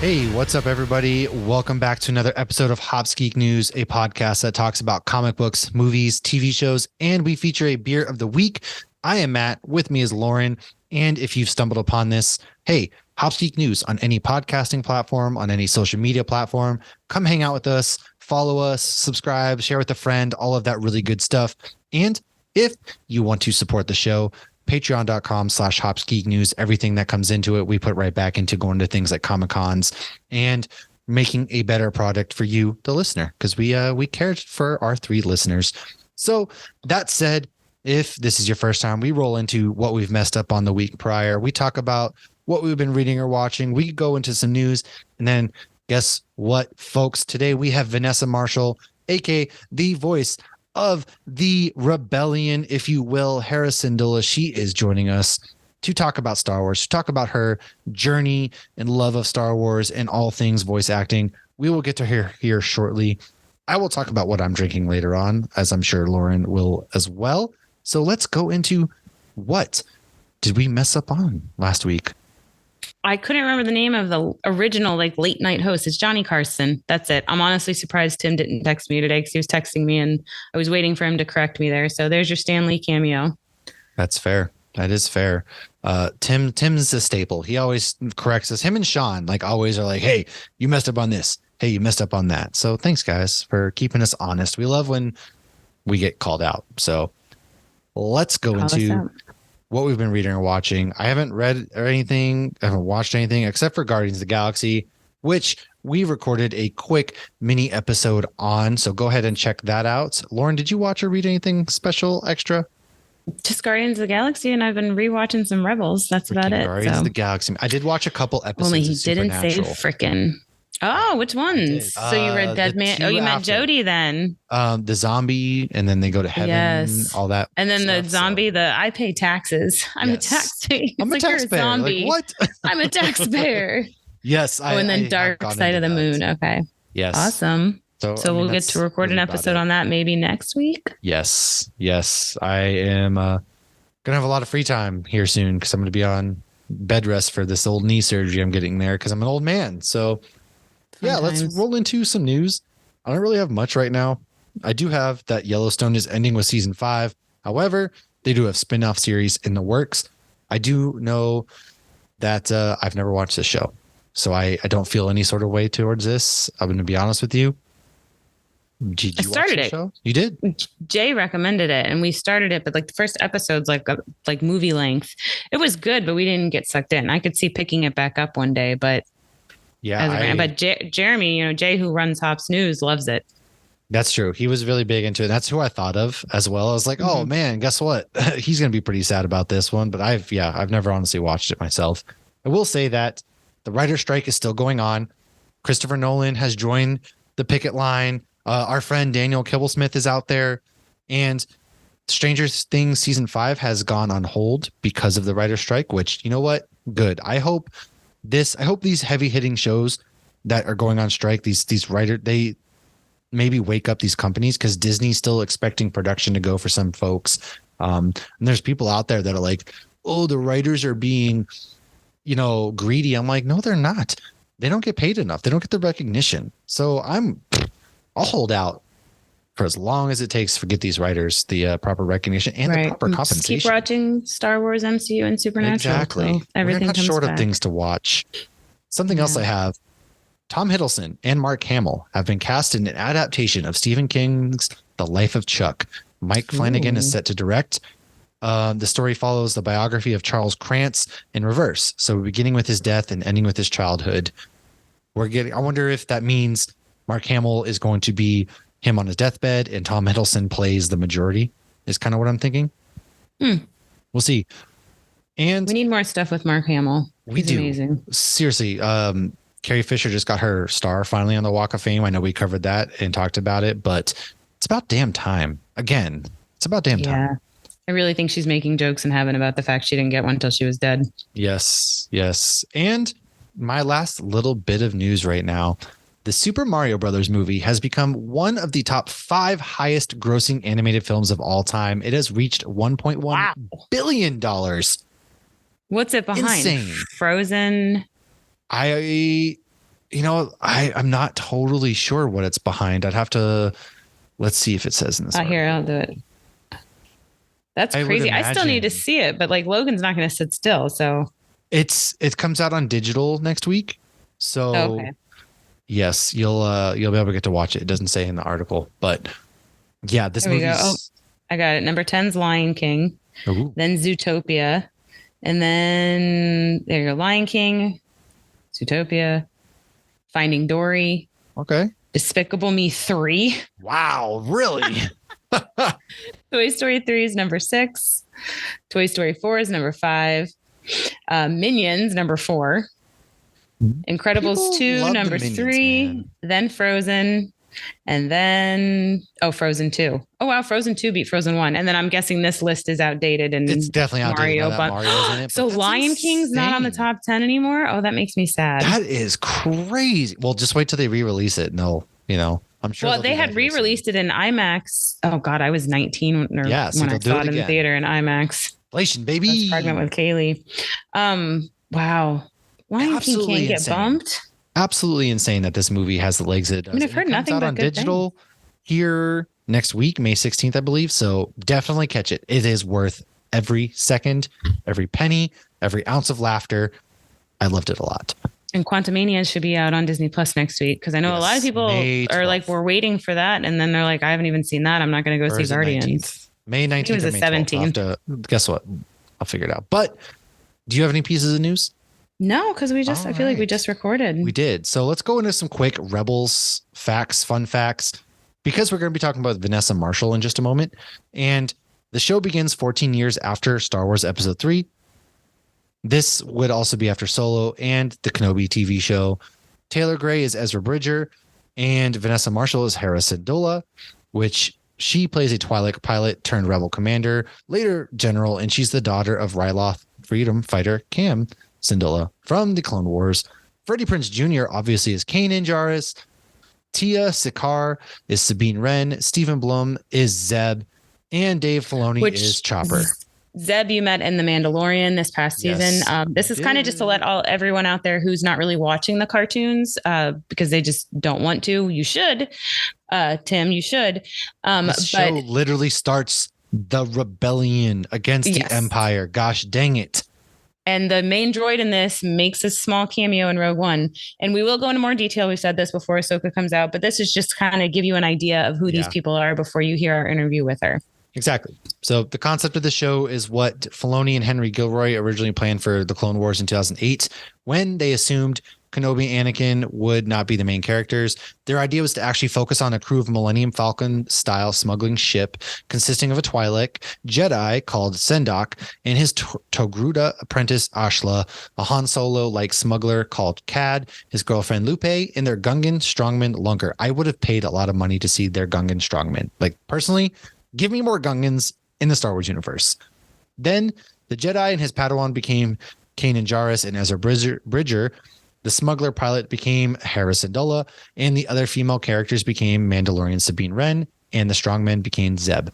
Hey, what's up, everybody? Welcome back to another episode of Hops Geek News, a podcast that talks about comic books, movies, TV shows, and we feature a beer of the week. I am Matt. With me is Lauren. And if you've stumbled upon this, hey, Hops Geek News on any podcasting platform, on any social media platform, come hang out with us, follow us, subscribe, share with a friend, all of that really good stuff. And if you want to support the show, patreon.com/hopsgeeknews. Everything that comes into it, we put right back into going to things like Comic Cons and making a better product for you, the listener, because we cared for our 3 listeners. So that said, if this is your first time, we roll into what we've messed up on the week prior. We talk about what we've been reading or watching. We go into some news, and then guess what, folks? Today we have Vanessa Marshall, aka the voice of the rebellion, if you will, Hera Syndulla. She is joining us to talk about Star Wars, to talk about her journey and love of Star Wars and all things voice acting. We will get to her here shortly. I will talk about what I'm drinking later on, as I'm sure Lauren will as well. So let's go into what did we mess up on last week? I couldn't remember the name of the original late night host. It's Johnny Carson. That's it. I'm honestly surprised Tim didn't text me today because he was texting me and I was waiting for him to correct me there. So there's your Stan Lee cameo. That's fair. That is fair. Tim's a staple. He always corrects us. Him and Sean always are like, hey, you messed up on this. Hey, you messed up on that. So thanks, guys, for keeping us honest. We love when we get called out. So let's go into what we've been reading or watching. I haven't read or anything. I haven't watched anything except for Guardians of the Galaxy, which we recorded a quick mini episode on. So go ahead and check that out. Lauren, did you watch or read anything special extra? Just Guardians of the Galaxy, and I've been rewatching some Rebels. That's about it. Guardians of the Galaxy. I did watch a couple episodes. Only he didn't say frickin'. Oh, which ones? So you read Dead Man. Oh, you meant Jodie then. The zombie, and then they go to heaven. Yes. All that. And then the zombie, I pay taxes. I'm a taxpayer. I'm a taxpayer. Zombie. What? I'm a taxpayer. Yes. And then Dark Side of the Moon. Okay. Yes. Awesome. So we'll get to record an episode on that maybe next week. Yes. I am going to have a lot of free time here soon because I'm going to be on bed rest for this old knee surgery I'm getting there because I'm an old man. So yeah, let's roll into some news. I don't really have much right now. I do have that Yellowstone is ending with season 5. However, they do have spin-off series in the works. I do know that I've never watched this show, so I don't feel any sort of way towards this. I'm going to be honest with you. Did you started watch the show? You did? Jay recommended it and we started it, but the first episode's like movie length. It was good, but we didn't get sucked in. I could see picking it back up one day, but yeah, but Jeremy, Jay, who runs Hops News, loves it. That's true. He was really big into it. That's who I thought of as well. I was like, oh man, guess what? He's going to be pretty sad about this one. But I've never honestly watched it myself. I will say that the writer's strike is still going on. Christopher Nolan has joined the picket line. Our friend Daniel Kibblesmith is out there, and Stranger Things season 5 has gone on hold because of the writer's strike, which, you know what? Good. I hope these heavy hitting shows that are going on strike, these writers, they maybe wake up these companies, because Disney's still expecting production to go for some folks. And there's people out there that are like, oh, the writers are being, greedy. I'm like, no, they're not. They don't get paid enough. They don't get the recognition. So I'll hold out for as long as it takes to get these writers the proper recognition and the proper compensation. Just keep watching Star Wars, MCU, and Supernatural. Exactly. Everything We're not comes short back. of things to watch. Something else I have. Tom Hiddleston and Mark Hamill have been cast in an adaptation of Stephen King's The Life of Chuck. Mike Flanagan is set to direct. The story follows the biography of Charles Krantz in reverse. So beginning with his death and ending with his childhood. I wonder if that means Mark Hamill is going to be him on his deathbed and Tom Hiddleston plays the majority, is kind of what I'm thinking. We'll see. And we need more stuff with Mark Hamill. He's amazing. Seriously. Carrie Fisher just got her star finally on the Walk of Fame. I know we covered that and talked about it, but it's about damn time. Again, it's about damn time. I really think she's making jokes in heaven about the fact she didn't get one until she was dead. Yes. And my last little bit of news right now. The Super Mario Brothers movie has become one of the top 5 highest grossing animated films of all time. It has reached $1.1 billion. What's it behind? Insane. Frozen. I I'm not totally sure what it's behind. I'd have to, let's see if it says in this. Here, I'll do it. That's crazy. I still need to see it, but like Logan's not going to sit still. So it comes out on digital next week. So yes, you'll be able to get to watch it. It doesn't say in the article, but yeah, this movie. I got it. Number 10's Lion King, then Zootopia, and then there you go. Lion King, Zootopia, Finding Dory. Okay. Despicable Me 3. Wow, really? Toy Story 3 is number 6. Toy Story 4 is number 5. Minions, number 4. Incredibles 2, number 3. Man. Then Frozen. And then, Frozen 2. Oh, wow. Frozen 2 beat Frozen 1. And then I'm guessing this list is outdated. And it's definitely outdated. Mario's in it. So Lion King's not on the top 10 anymore? Oh, that makes me sad. That is crazy. Well, just wait till they re-release it. No, I'm sure. Well, they had re-released it in IMAX. Oh, God, I was 19 when I saw it in the theater in IMAX. Inflation, baby. I was pregnant with Kaylee. Wow. Lion King can't get bumped. Absolutely insane that this movie has the legs it does. I mean, I've heard nothing but good digital things. Here next week, May 16th, I believe. So definitely catch it. It is worth every second, every penny, every ounce of laughter. I loved it a lot. And Quantumania should be out on Disney Plus next week because I know a lot of people are like, we're waiting for that. And then they're like, I haven't even seen that. I'm not going to go see Guardians. 19th? May 19th. It was the 17th. Guess what? I'll figure it out. But do you have any pieces of news? No, because I feel like we just recorded. We did. So let's go into some quick Rebels facts, fun facts, because we're going to be talking about Vanessa Marshall in just a moment. And the show begins 14 years after Star Wars Episode 3. This would also be after Solo and the Kenobi TV show. Taylor Gray is Ezra Bridger, and Vanessa Marshall is Hera Syndulla, which she plays a Twi'lek pilot turned rebel commander, later general, and she's the daughter of Ryloth freedom fighter Cam Syndulla from the Clone Wars. Freddie Prinze Jr. obviously is Kanan Jarrus. Tia Sikaar is Sabine Wren. Stephen Blum is Zeb. And Dave Filoni is Chopper. Zeb you met in The Mandalorian this past season. This is kind of just to let everyone out there who's not really watching the cartoons because they just don't want to. You should, Tim, you should. This show literally starts the rebellion against the Empire. Gosh dang it. And the main droid in this makes a small cameo in Rogue One. And we will go into more detail. We've said this before Ahsoka comes out, but this is just kind of give you an idea of who these people are before you hear our interview with her. Exactly. So the concept of the show is what Filoni and Henry Gilroy originally planned for the Clone Wars in 2008 when they assumed Kenobi and Anakin would not be the main characters. Their idea was to actually focus on a crew of Millennium Falcon style smuggling ship consisting of a Twi'lek Jedi called Sendok and his Togruta apprentice Ashla, a Han Solo like smuggler called Cad, his girlfriend Lupe, and their Gungan strongman Lunker. I would have paid a lot of money to see their Gungan strongman. Like personally, give me more Gungans in the Star Wars universe. Then the Jedi and his Padawan became Kanan Jarrus and Ezra Bridger. The smuggler pilot became Hera Syndulla, and the other female characters became Mandalorian Sabine Wren, and the strongman became Zeb.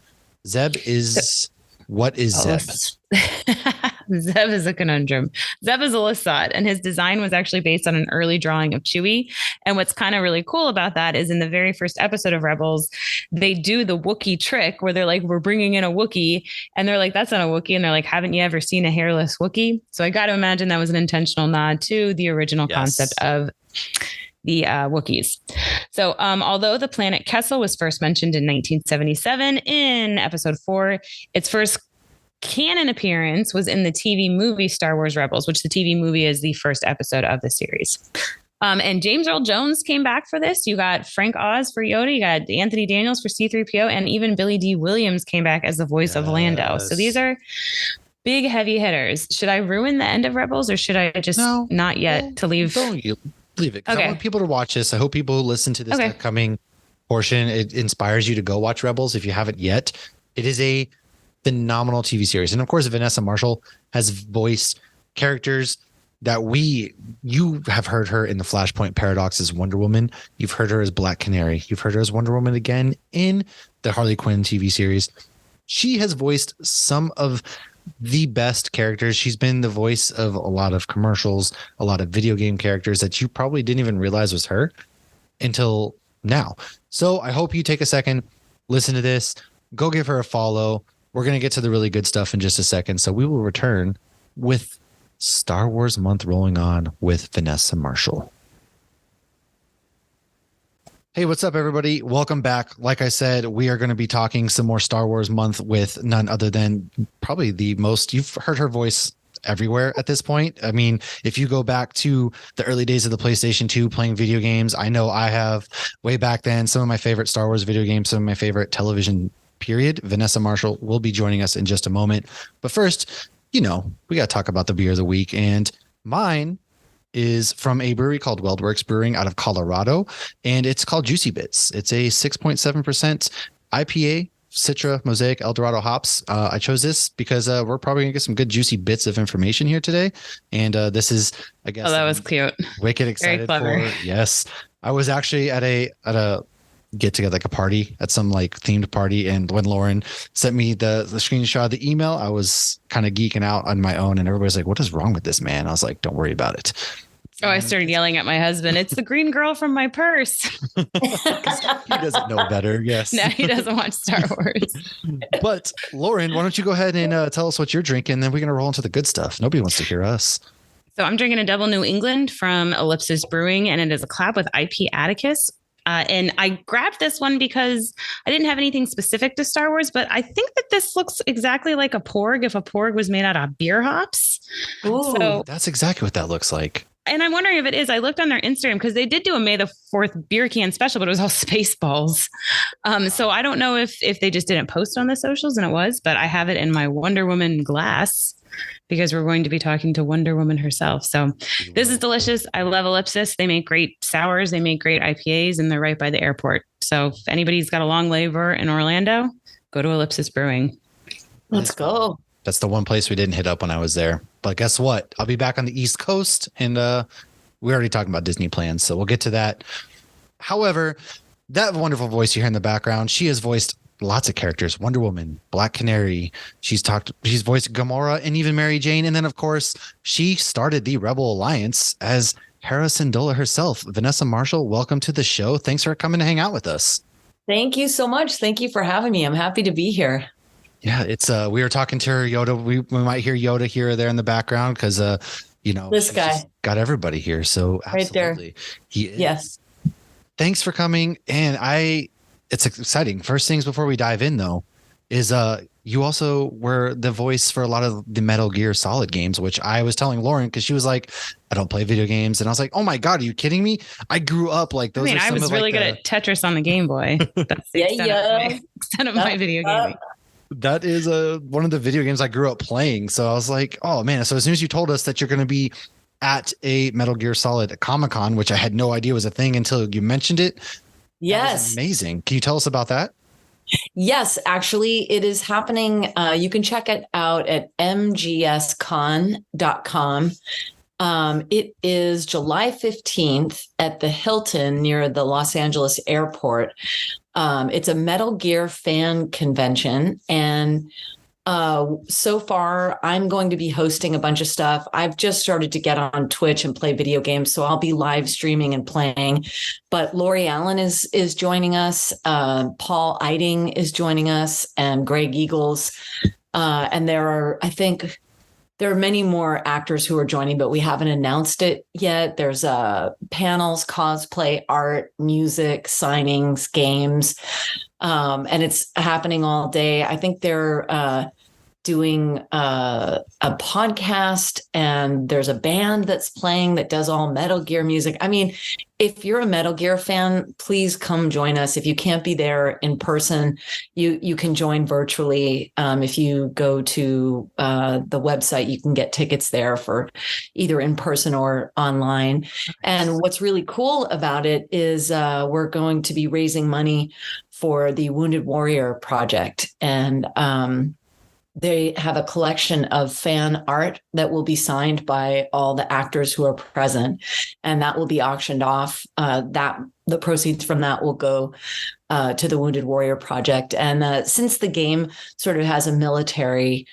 Zeb is... What is Zeb? Zeb is a conundrum. Zeb is a Lasat, and his design was actually based on an early drawing of Chewie. And what's kind of really cool about that is in the very first episode of Rebels, they do the Wookiee trick where they're like, we're bringing in a Wookiee. And they're like, that's not a Wookiee. And they're like, haven't you ever seen a hairless Wookiee? So I got to imagine that was an intentional nod to the original concept of the Wookiees. So although the planet Kessel was first mentioned in 1977 in episode 4, its first canon appearance was in the TV movie Star Wars Rebels, which the TV movie is the first episode of the series. And James Earl Jones came back for this. You got Frank Oz for Yoda. You got Anthony Daniels for C-3PO. And even Billy D. Williams came back as the voice of Lando. So these are big, heavy hitters. Should I ruin the end of Rebels or should I just not yet to leave? Don't you leave it. I want people to watch this. I hope people who listen to this upcoming portion, it inspires you to go watch Rebels if you haven't yet. It is a phenomenal TV series. And of course, Vanessa Marshall has voiced characters that you have heard her in the Flashpoint Paradox as Wonder Woman. You've heard her as Black Canary. You've heard her as Wonder Woman again in the Harley Quinn TV series. She has voiced some of the best characters. She's been the voice of a lot of commercials, a lot of video game characters that you probably didn't even realize was her until now. So I hope you take a second, listen to this, go give her a follow. We're going to get to the really good stuff in just a second. So we will return with Star Wars month rolling on with Vanessa Marshall. Hey, what's up, everybody? Welcome back. Like I said, we are going to be talking some more Star Wars month with none other than probably the most, you've heard her voice everywhere at this point. I mean, if you go back to the early days of the PlayStation 2 playing video games, I know I have way back then, some of my favorite Star Wars video games, some of my favorite television period. Vanessa Marshall will be joining us in just a moment. But first, we got to talk about the beer of the week. And mine is from a brewery called Weldworks Brewing out of Colorado, and it's called Juicy Bits. It's a 6.7% IPA, Citra, Mosaic, Eldorado hops. I chose this because we're probably gonna get some good juicy bits of information here today, and this is, I guess, that was cute. Wicked excited for. Yes, I was actually at a get together, like a party, at some like themed party, and when Lauren sent me the screenshot of the email, I was kind of geeking out on my own, and everybody's like, what is wrong with this, man? I was like, don't worry about it. Oh, I started yelling at my husband, it's the green girl from my purse. He doesn't know better. Yes. No, he doesn't watch Star Wars. But Lauren, why don't you go ahead and tell us what you're drinking, then we're going to roll into the good stuff. Nobody wants to hear us. So I'm drinking a Double New England from Ellipsis Brewing, and it is a collab with IP Atticus. And I grabbed this one because I didn't have anything specific to Star Wars, but I think that this looks exactly like a porg if a porg was made out of beer hops. Ooh, so that's exactly what that looks like. And I'm wondering if it is. I looked on their Instagram because they did do a May the 4th beer can special, but it was all Spaceballs. So I don't know if they just didn't post on the socials, and it was, but I have it in my Wonder Woman glass because we're going to be talking to Wonder Woman herself. So this is delicious. I love Ellipsis. They make great sours. They make great IPAs, and they're right by the airport. So if anybody's got a long layover in Orlando, go to Ellipsis Brewing. Let's go. That's the one place we didn't hit up when I was there. But guess what? I'll be back on the East Coast, and we're already talking about Disney plans, so we'll get to that. However, that wonderful voice you hear in the background, she has voiced lots of characters: Wonder Woman, Black Canary. She's voiced Gamora and even Mary Jane. And then, of course, she started the Rebel Alliance as Hera Syndulla herself. Vanessa Marshall, welcome to the show. Thanks for coming to hang out with us. Thank you so much. Thank you for having me. I'm happy to be here. Yeah, it's we were talking to her, Yoda. We might hear Yoda here or there in the background because this guy got everybody here. So absolutely. Right there. He is. Yes. Thanks for coming. And it's exciting. First things before we dive in, though, is you also were the voice for a lot of the Metal Gear Solid games, which I was telling Lauren because she was like, I don't play video games. And I was like, oh my God, are you kidding me? I grew up like those. I was really good at Tetris on the Game Boy. That's the extent of my video gaming. That is one of the video games I grew up playing. So I was like, oh man. So as soon as you told us that you're going to be at a Metal Gear Solid Comic-Con, which I had no idea was a thing until you mentioned it. Yes. Amazing. Can you tell us about that? Yes, actually it is happening. You can check it out at mgscon.com. It is July 15th at the Hilton near the Los Angeles airport. It's a Metal Gear fan convention. And so far, I'm going to be hosting a bunch of stuff. I've just started to get on Twitch and play video games, so I'll be live streaming and playing. But Lori Allen is joining us. Paul Eiding is joining us, and Greg Eagles. And there are many more actors who are joining, but we haven't announced it yet. There's panels, cosplay, art, music, signings, games, and it's happening all day. I think they're doing a podcast, and there's a band that's playing that does all Metal Gear music. I mean, if you're a Metal Gear fan, please come join us. If you can't be there in person, you can join virtually. If you go to the website, you can get tickets there for either in person or online. And what's really cool about it is we're going to be raising money for the Wounded Warrior Project. And they have a collection of fan art that will be signed by all the actors who are present, and that will be auctioned off. The proceeds from that will go to the Wounded Warrior Project. And since the game sort of has a military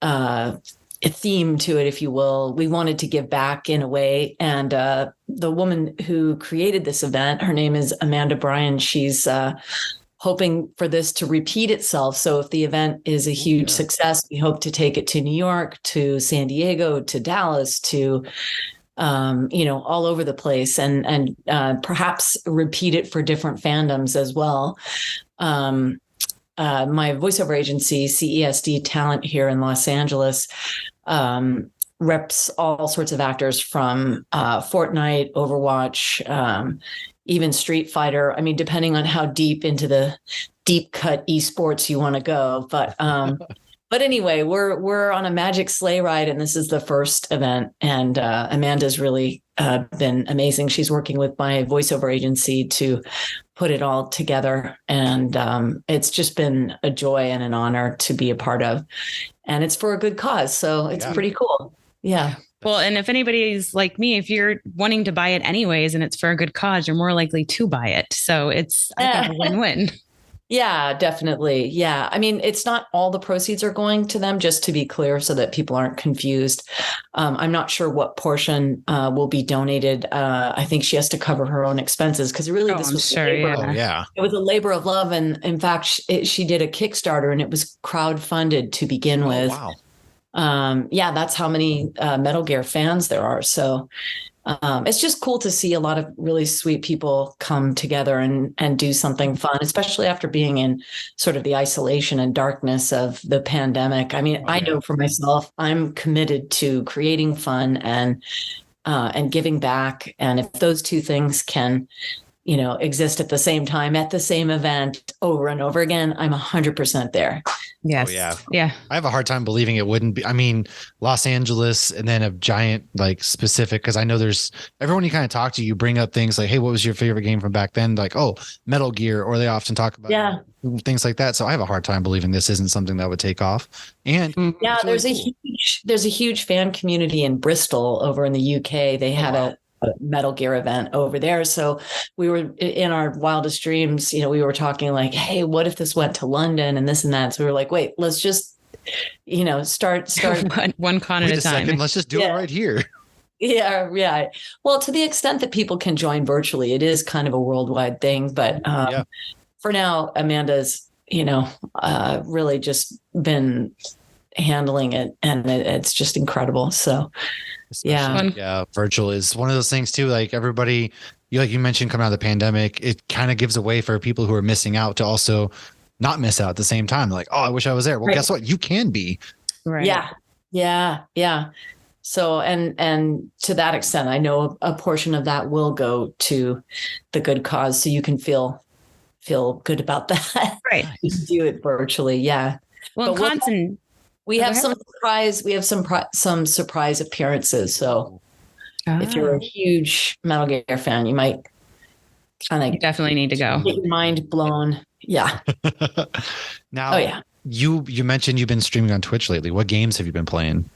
a theme to it, if you will. We wanted to give back in a way. And the woman who created this event, her name is Amanda Bryan. She's hoping for this to repeat itself. So if the event is a huge success, we hope to take it to New York, to San Diego, to Dallas, to all over the place, and perhaps repeat it for different fandoms as well. My voiceover agency, CESD Talent here in Los Angeles, reps all sorts of actors from Fortnite, Overwatch, even Street Fighter. I mean, depending on how deep into the deep cut esports you want to go. But anyway, we're on a magic sleigh ride, and this is the first event. And Amanda's really been amazing. She's working with my voiceover agency to put it all together, and it's just been a joy and an honor to be a part of. And it's for a good cause, so it's pretty cool. Yeah. Well, and if anybody's like me, if you're wanting to buy it anyways and it's for a good cause, you're more likely to buy it. So it's, I think, a win-win. Yeah, definitely. Yeah. I mean, it's not all the proceeds are going to them, just to be clear, so that people aren't confused. I'm not sure what portion will be donated. I think she has to cover her own expenses, because really this was it was a labor of love. And in fact, she did a Kickstarter, and it was crowdfunded to begin with. Wow. That's how many Metal Gear fans there are. So it's just cool to see a lot of really sweet people come together and do something fun, especially after being in sort of the isolation and darkness of the pandemic. I mean, I know for myself, I'm committed to creating fun and giving back. And if those two things can, exist at the same time, at the same event over and over again, I'm 100% there. Yes. Oh, yeah. Yeah. I have a hard time believing it wouldn't be. I mean, Los Angeles, and then a giant, like, specific, because I know there's everyone you kind of talk to, you bring up things like, hey, what was your favorite game from back then? Like, oh, Metal Gear, or they often talk about things like that. So I have a hard time believing this isn't something that would take off. And there's a huge fan community in Bristol over in the UK. They had a Metal Gear event over there. So we were in our wildest dreams, we were talking like, hey, what if this went to London and this and that? So we were like, wait, let's just, start one con at a time. Second, let's just do it right here. Yeah. Well, to the extent that people can join virtually, it is kind of a worldwide thing. But for now, Amanda's, really just been handling it, and it's just incredible. So virtual is one of those things too. Like everybody, you mentioned, coming out of the pandemic, it kind of gives a way for people who are missing out to also not miss out at the same time. Like, oh, I wish I was there. Well, guess what? You can be. Right. Yeah. So, and to that extent, I know a portion of that will go to the good cause. So you can feel good about that. Right. You can do it virtually. Yeah. Well, we have some surprise. We have some surprise appearances. So if you're a huge Metal Gear fan, you might you definitely need to go. Get your mind blown. Yeah. Now, you mentioned you've been streaming on Twitch lately. What games have you been playing?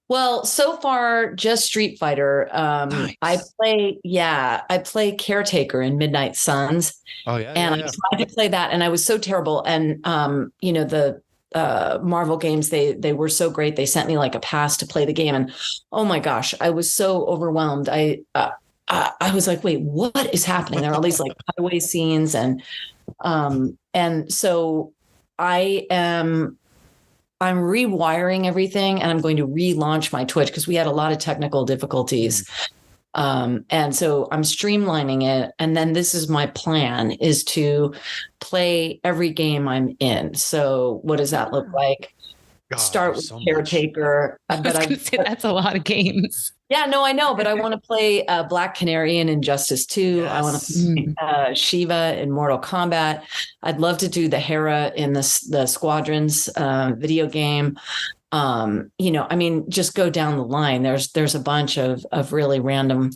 Well, so far, just Street Fighter. Nice. I play Caretaker in Midnight Suns. Oh yeah. And I tried to play that, and I was so terrible. And the Marvel games, they were so great. They sent me like a pass to play the game, and oh my gosh, I was so overwhelmed. I was like, wait, what is happening? There are all these like highway scenes, and so I'm rewiring everything, and I'm going to relaunch my Twitch because we had a lot of technical difficulties. And so I'm streamlining it. And then this is my plan, is to play every game I'm in. So what does that look like? Start with Caretaker. But I say that's a lot of games. Yeah, no, I know, but I want to play Black Canary in Injustice 2. Yes. I want to play Shiva in Mortal Kombat. I'd love to do the Hera in the Squadrons video game. Just go down the line. There's a bunch of really random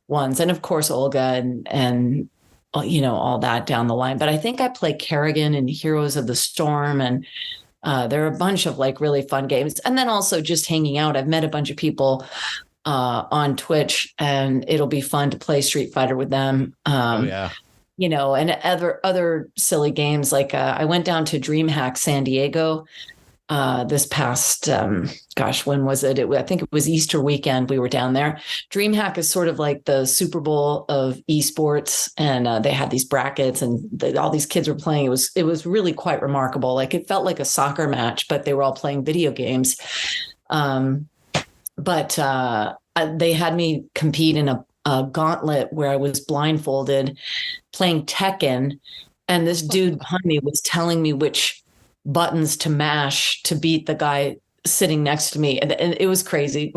ones, and of course Olga and all that down the line. But I think I play Kerrigan in Heroes of the Storm, and there are a bunch of like really fun games. And then also just hanging out. I've met a bunch of people on Twitch, and it'll be fun to play Street Fighter with them. And other silly games. Like I went down to DreamHack San Diego this past, when was it? I think it was Easter weekend. We were down there. DreamHack is sort of like the Super Bowl of esports, and they had these brackets, and all these kids were playing. It was really quite remarkable. Like it felt like a soccer match, but they were all playing video games. But they had me compete in a gauntlet where I was blindfolded playing Tekken, and this dude behind me was telling me which buttons to mash to beat the guy sitting next to me, and it was crazy.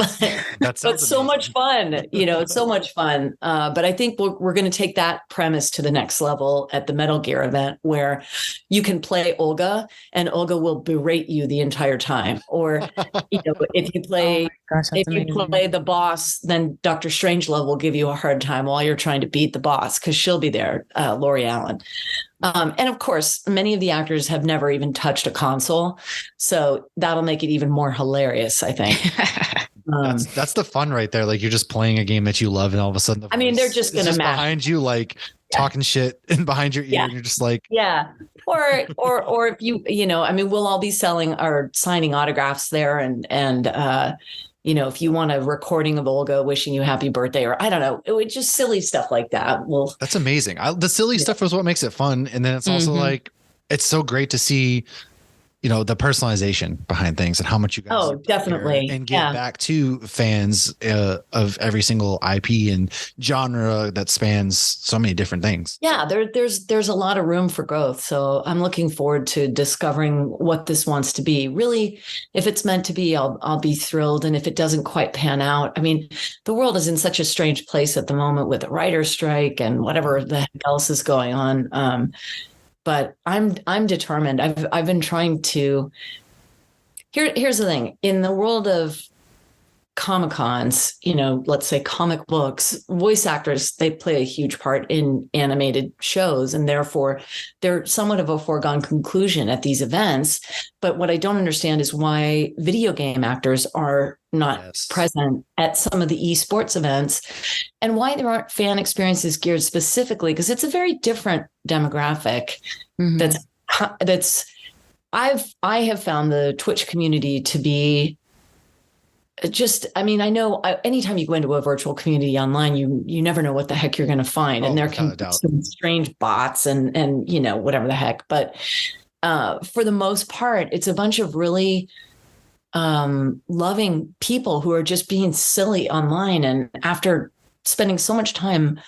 But so much fun, it's so much fun. But I think we're going to take that premise to the next level at the Metal Gear event, where you can play Olga and Olga will berate you the entire time. Or if you play the boss, then Dr. Strangelove will give you a hard time while you're trying to beat the boss, because she'll be there, Lori Allen. And of course, many of the actors have never even touched a console, so that'll make it even more hilarious, I think. That's the fun right there. Like, you're just playing a game that you love, and all of a sudden, they're just going to match behind you, like talking shit, and behind your ear, and you're just like, or if we'll all be signing autographs there, and if you want a recording of Olga wishing you happy birthday, or I don't know, it was just silly stuff like that. Well, that's amazing. The silly stuff is what makes it fun. And then it's also like, it's so great to see, the personalization behind things and how much you guys definitely and give back to fans of every single IP and genre that spans so many different things. Yeah, there's a lot of room for growth. So I'm looking forward to discovering what this wants to be. Really, if it's meant to be, I'll be thrilled. And if it doesn't quite pan out, the world is in such a strange place at the moment with the writer's strike and whatever the heck else is going on. But I'm determined. I've been trying to. Here's the thing. In the world of Comic-Cons, let's say comic books, voice actors, they play a huge part in animated shows, and therefore they're somewhat of a foregone conclusion at these events. But what I don't understand is why video game actors are not present at some of the esports events, and why there aren't fan experiences geared specifically, because it's a very different demographic. I have found the Twitch community to be I know anytime you go into a virtual community online, you never know what the heck you're going to find. And there can be some strange bots and whatever the heck. But for the most part, it's a bunch of really loving people who are just being silly online. And after spending so much time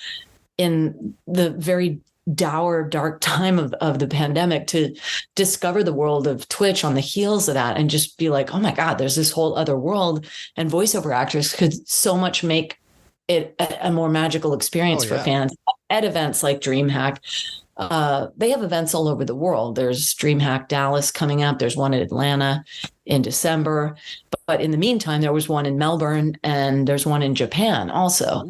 in the very dour, dark time of the pandemic, to discover the world of Twitch on the heels of that and just be like, oh my God, there's this whole other world, and voiceover actors could so much make it a more magical experience for fans at events like DreamHack. They have events all over the world. There's DreamHack Dallas coming up. There's one in Atlanta in December. But in the meantime, there was one in Melbourne, and there's one in Japan also.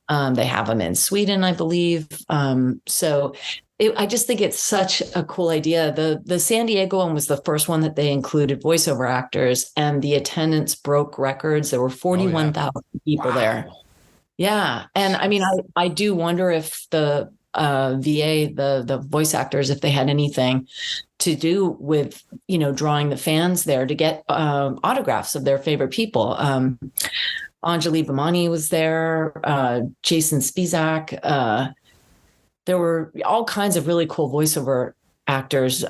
They have them in Sweden, I believe. I just think it's such a cool idea. The San Diego one was the first one that they included voiceover actors, and the attendance broke records. There were 41,000 people there. Yeah. And I do wonder if the VA, the voice actors, if they had anything to do with, drawing the fans there to get autographs of their favorite people. Anjali Bhamani was there, Jason Spizak. There were all kinds of really cool voiceover actors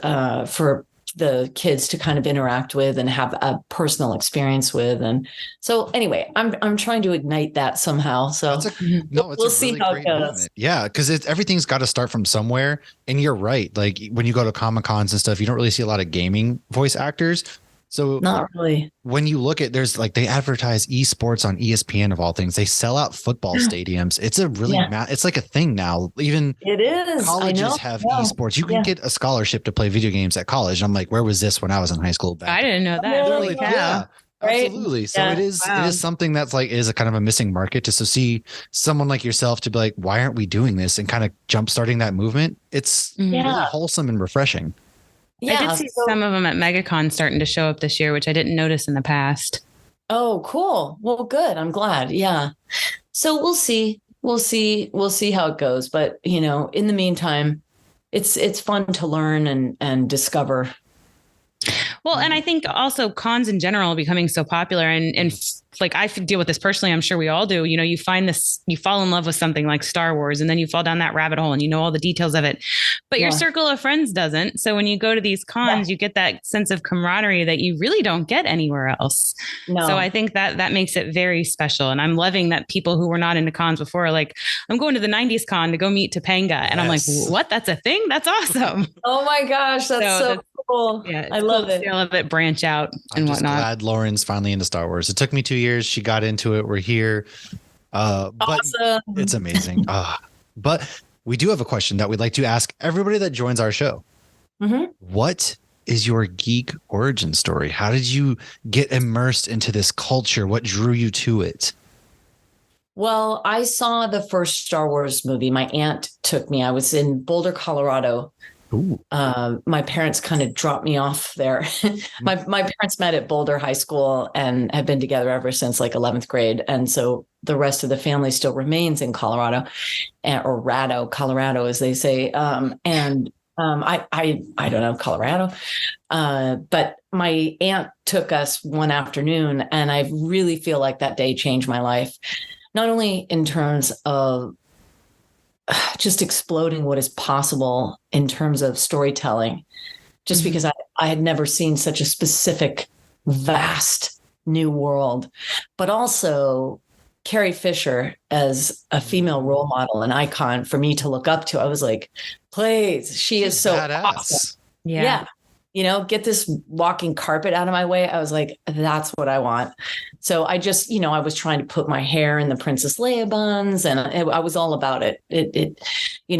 for the kids to kind of interact with and have a personal experience with. And so anyway, I'm trying to ignite that somehow. So we'll see how it goes. Movement. Yeah, because everything's got to start from somewhere. And you're right. Like when you go to Comic-Cons and stuff, you don't really see a lot of gaming voice actors. So not really. When you look at, there's like, they advertise esports on ESPN of all things. They sell out football stadiums. It's a really, it's like a thing now. Even it is. Colleges have esports. You can get a scholarship to play video games at college. I'm like, where was this when I was in high school? I didn't know that. Really? Yeah. Right? Absolutely. So it is something that's like, is a kind of a missing market to see someone like yourself to be like, why aren't we doing this? And kind of jump starting that movement. It's really wholesome and refreshing. Yeah, I did see some of them at MegaCon starting to show up this year, which I didn't notice in the past. Oh, cool. Well, good. I'm glad. Yeah. So we'll see. We'll see how it goes. But, in the meantime, it's fun to learn and discover. Well, and I think also cons in general are becoming so popular and like I deal with this personally. I'm sure we all do. You know, you find this, you fall in love with something like Star Wars and then you fall down that rabbit hole and you know all the details of it, but your circle of friends doesn't. So when you go to these cons, you get that sense of camaraderie that you really don't get anywhere else. No. So I think that makes it very special. And I'm loving that people who were not into cons before are like, I'm going to the 90s con to go meet Topanga. And I'm like, what? That's a thing? That's awesome. Oh my gosh. That's so cool. Yeah, I love it. I love it branch out and I'm just whatnot. glad Lauren's finally into Star Wars. It took me 2 years. She got into it. We're here. But awesome. It's amazing. But we do have a question that we'd like to ask everybody that joins our show. Mm-hmm. What is your geek origin story? How did you get immersed into this culture? What drew you to it? Well, I saw the first Star Wars movie. My aunt took me. I was in Boulder, Colorado. My parents kind of dropped me off there. my parents met at Boulder High School and have been together ever since like 11th grade. And so the rest of the family still remains in Colorado, or Rado, Colorado, as they say. I don't know, Colorado. But my aunt took us one afternoon and I really feel like that day changed my life, not only in terms of just exploding what is possible in terms of storytelling, just because I had never seen such a specific, vast new world, but also Carrie Fisher as a female role model, an icon for me to look up to. I was like, please, she is so badass. Awesome. Yeah. You know, get this walking carpet out of my way. I was like, that's what I want. So I just, I was trying to put my hair in the Princess Leia buns and I was all about it. It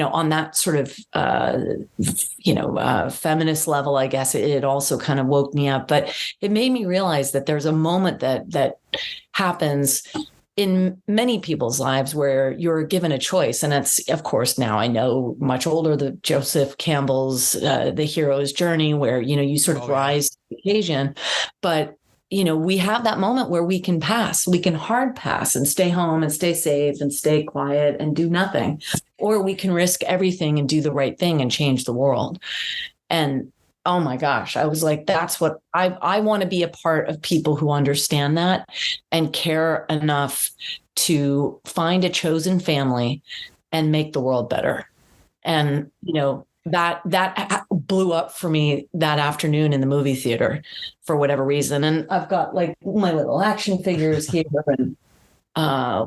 on that sort of, feminist level, I guess it also kind of woke me up, but it made me realize that there's a moment that happens in many people's lives where you're given a choice. And that's, of course, now I know much older, the Joseph Campbell's, The Hero's Journey, where, you sort of rise to the occasion. But, we have that moment where we can hard pass and stay home and stay safe and stay quiet and do nothing. Or we can risk everything and do the right thing and change the world. And oh my gosh, I was like, that's what I want to be a part of, people who understand that and care enough to find a chosen family and make the world better. And, that blew up for me that afternoon in the movie theater for whatever reason. And I've got like my little action figures here and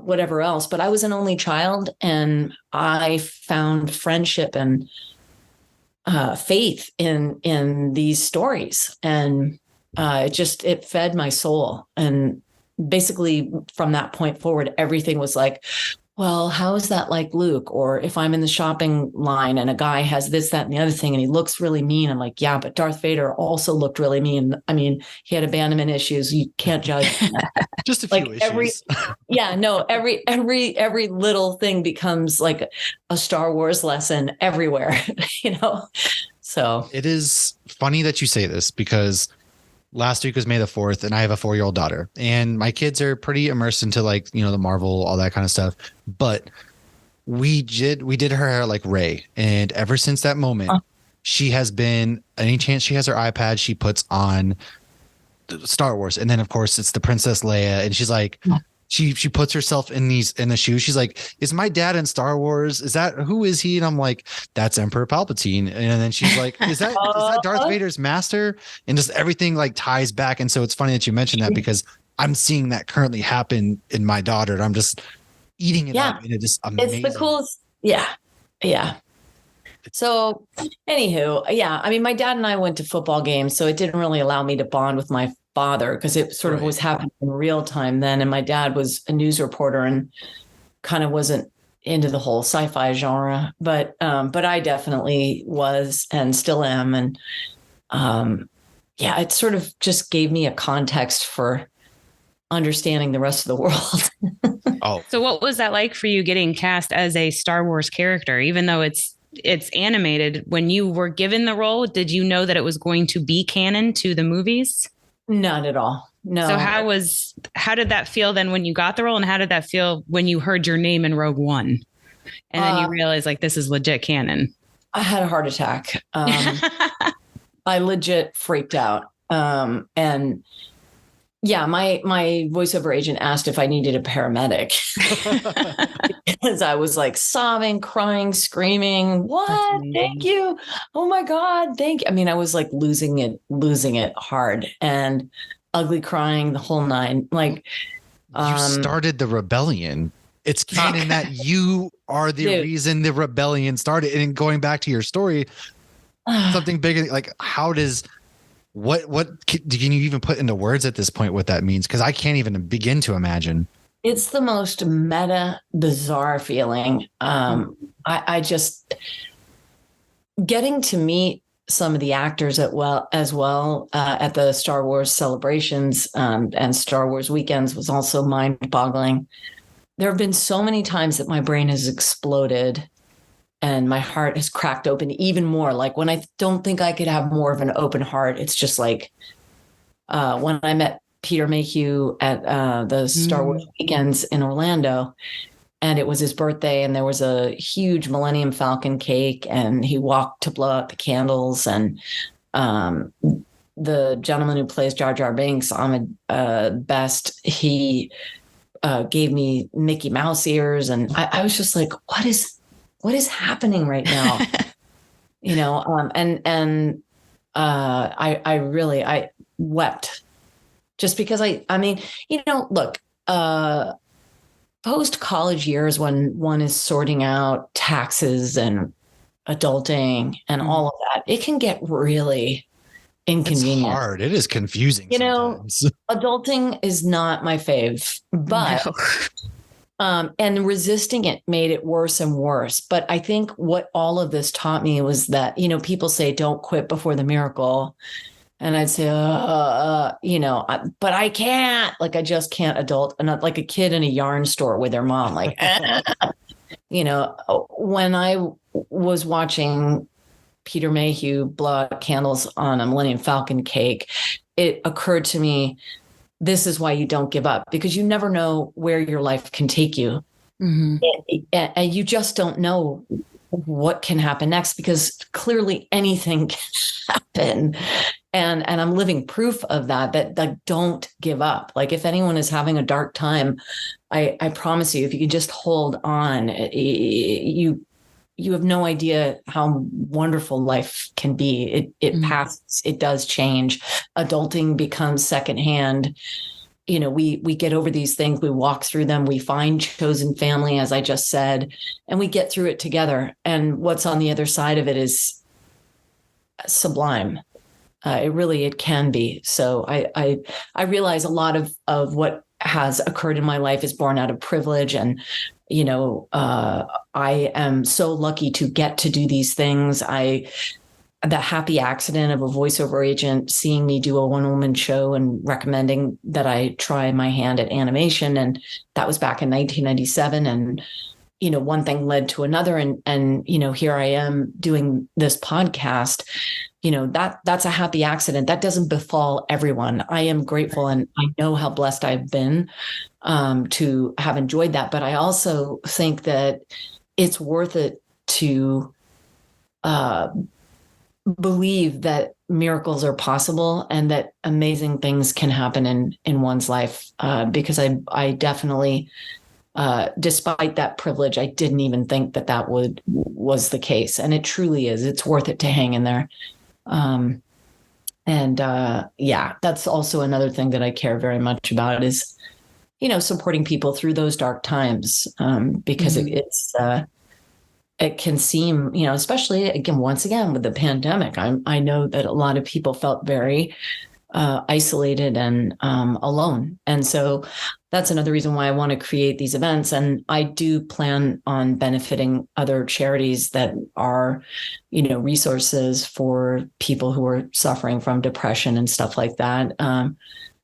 whatever else, but I was an only child and I found friendship and faith in these stories. And it fed my soul. And basically from that point forward, everything was like, well, how is that like Luke? Or if I'm in the shopping line and a guy has this, that, and the other thing, and he looks really mean, I'm like, yeah, but Darth Vader also looked really mean. I mean, he had abandonment issues. You can't judge. Just a few issues. Every little thing becomes like a Star Wars lesson everywhere, So it is funny that you say this because last week was May the 4th and I have a 4-year-old daughter and my kids are pretty immersed into like, the Marvel, all that kind of stuff. But we did her hair like Rey. And ever since that moment, she has been, any chance she has her iPad, she puts on Star Wars. And then of course it's the Princess Leia. And she's like, she puts herself in the shoes. She's like, is my dad in Star Wars? Who is he? And I'm like, that's Emperor Palpatine. And then she's like, is that Darth Vader's master? And just everything like ties back. And so it's funny that you mentioned that because I'm seeing that currently happen in my daughter. And I'm just eating it up. And it is amazing. It's the coolest. Yeah. Yeah. So anywho, I mean, my dad and I went to football games, so it didn't really allow me to bond with my father because it sort of was happening in real time then. And my dad was a news reporter and kind of wasn't into the whole sci-fi genre, but I definitely was and still am. And it sort of just gave me a context for understanding the rest of the world. So what was that like for you getting cast as a Star Wars character, even though it's animated? When you were given the role, did you know that it was going to be canon to the movies? Not at all. No. So how did that feel then when you got the role, and how did that feel when you heard your name in Rogue One and then you realized like this is legit canon? I had a heart attack. I legit freaked out. And yeah, my voiceover agent asked if I needed a paramedic because I was like sobbing, crying, screaming. What? Thank you. Oh my God. Thank you. I mean, I was like losing it hard and ugly crying the whole nine. Like, you started the rebellion. It's canon that you are the reason the rebellion started. And going back to your story, something big, like how does, what can you even put into words at this point what that means? Because I can't even begin to imagine. It's the most meta, bizarre feeling. I just getting to meet some of the actors at the Star Wars celebrations and Star Wars weekends was also mind-boggling. There have been so many times that my brain has exploded and my heart has cracked open even more. Like when I don't think I could have more of an open heart, it's just like when I met Peter Mayhew at the Star Wars weekends in Orlando, and it was his birthday, and there was a huge Millennium Falcon cake, and he walked to blow out the candles, and the gentleman who plays Jar Jar Binks, Ahmed Best, he gave me Mickey Mouse ears, and I was just like, what is happening right now? I really wept just because I mean, look, post-college years when one is sorting out taxes and adulting and all of that, it can get really inconvenient. It's hard. It is confusing. Adulting is not my fave, but and resisting it made it worse and worse. But I think what all of this taught me was that, people say don't quit before the miracle. And I'd say, but I can't, like, I just can't adult. And not like a kid in a yarn store with their mom, like, when I was watching Peter Mayhew blow out candles on a Millennium Falcon cake, it occurred to me, this is why you don't give up, because you never know where your life can take you. Mm-hmm. And you just don't know what can happen next, because clearly anything can happen. And I'm living proof of that, like, don't give up. Like, if anyone is having a dark time, I promise you, if you can just hold on, you have no idea how wonderful life can be. It passes, it does change. Adulting becomes secondhand. We get over these things, we walk through them, we find chosen family, as I just said, and we get through it together. And what's on the other side of it is sublime. It can be. So I realize a lot of what has occurred in my life is born out of privilege. And, I am so lucky to get to do these things. The happy accident of a voiceover agent seeing me do a one-woman show and recommending that I try my hand at animation. And that was back in 1997. And, one thing led to another. And here I am doing this podcast. That's a happy accident. That doesn't befall everyone. I am grateful, and I know how blessed I've been to have enjoyed that. But I also think that it's worth it to believe that miracles are possible and that amazing things can happen in one's life. Because I definitely, despite that privilege, I didn't even think that was the case. And it truly is. It's worth it to hang in there. That's also another thing that I care very much about is, supporting people through those dark times, because it can seem, especially once again with the pandemic, I know that a lot of people felt very isolated and alone. And so that's another reason why I want to create these events. And I do plan on benefiting other charities that are, resources for people who are suffering from depression and stuff like that.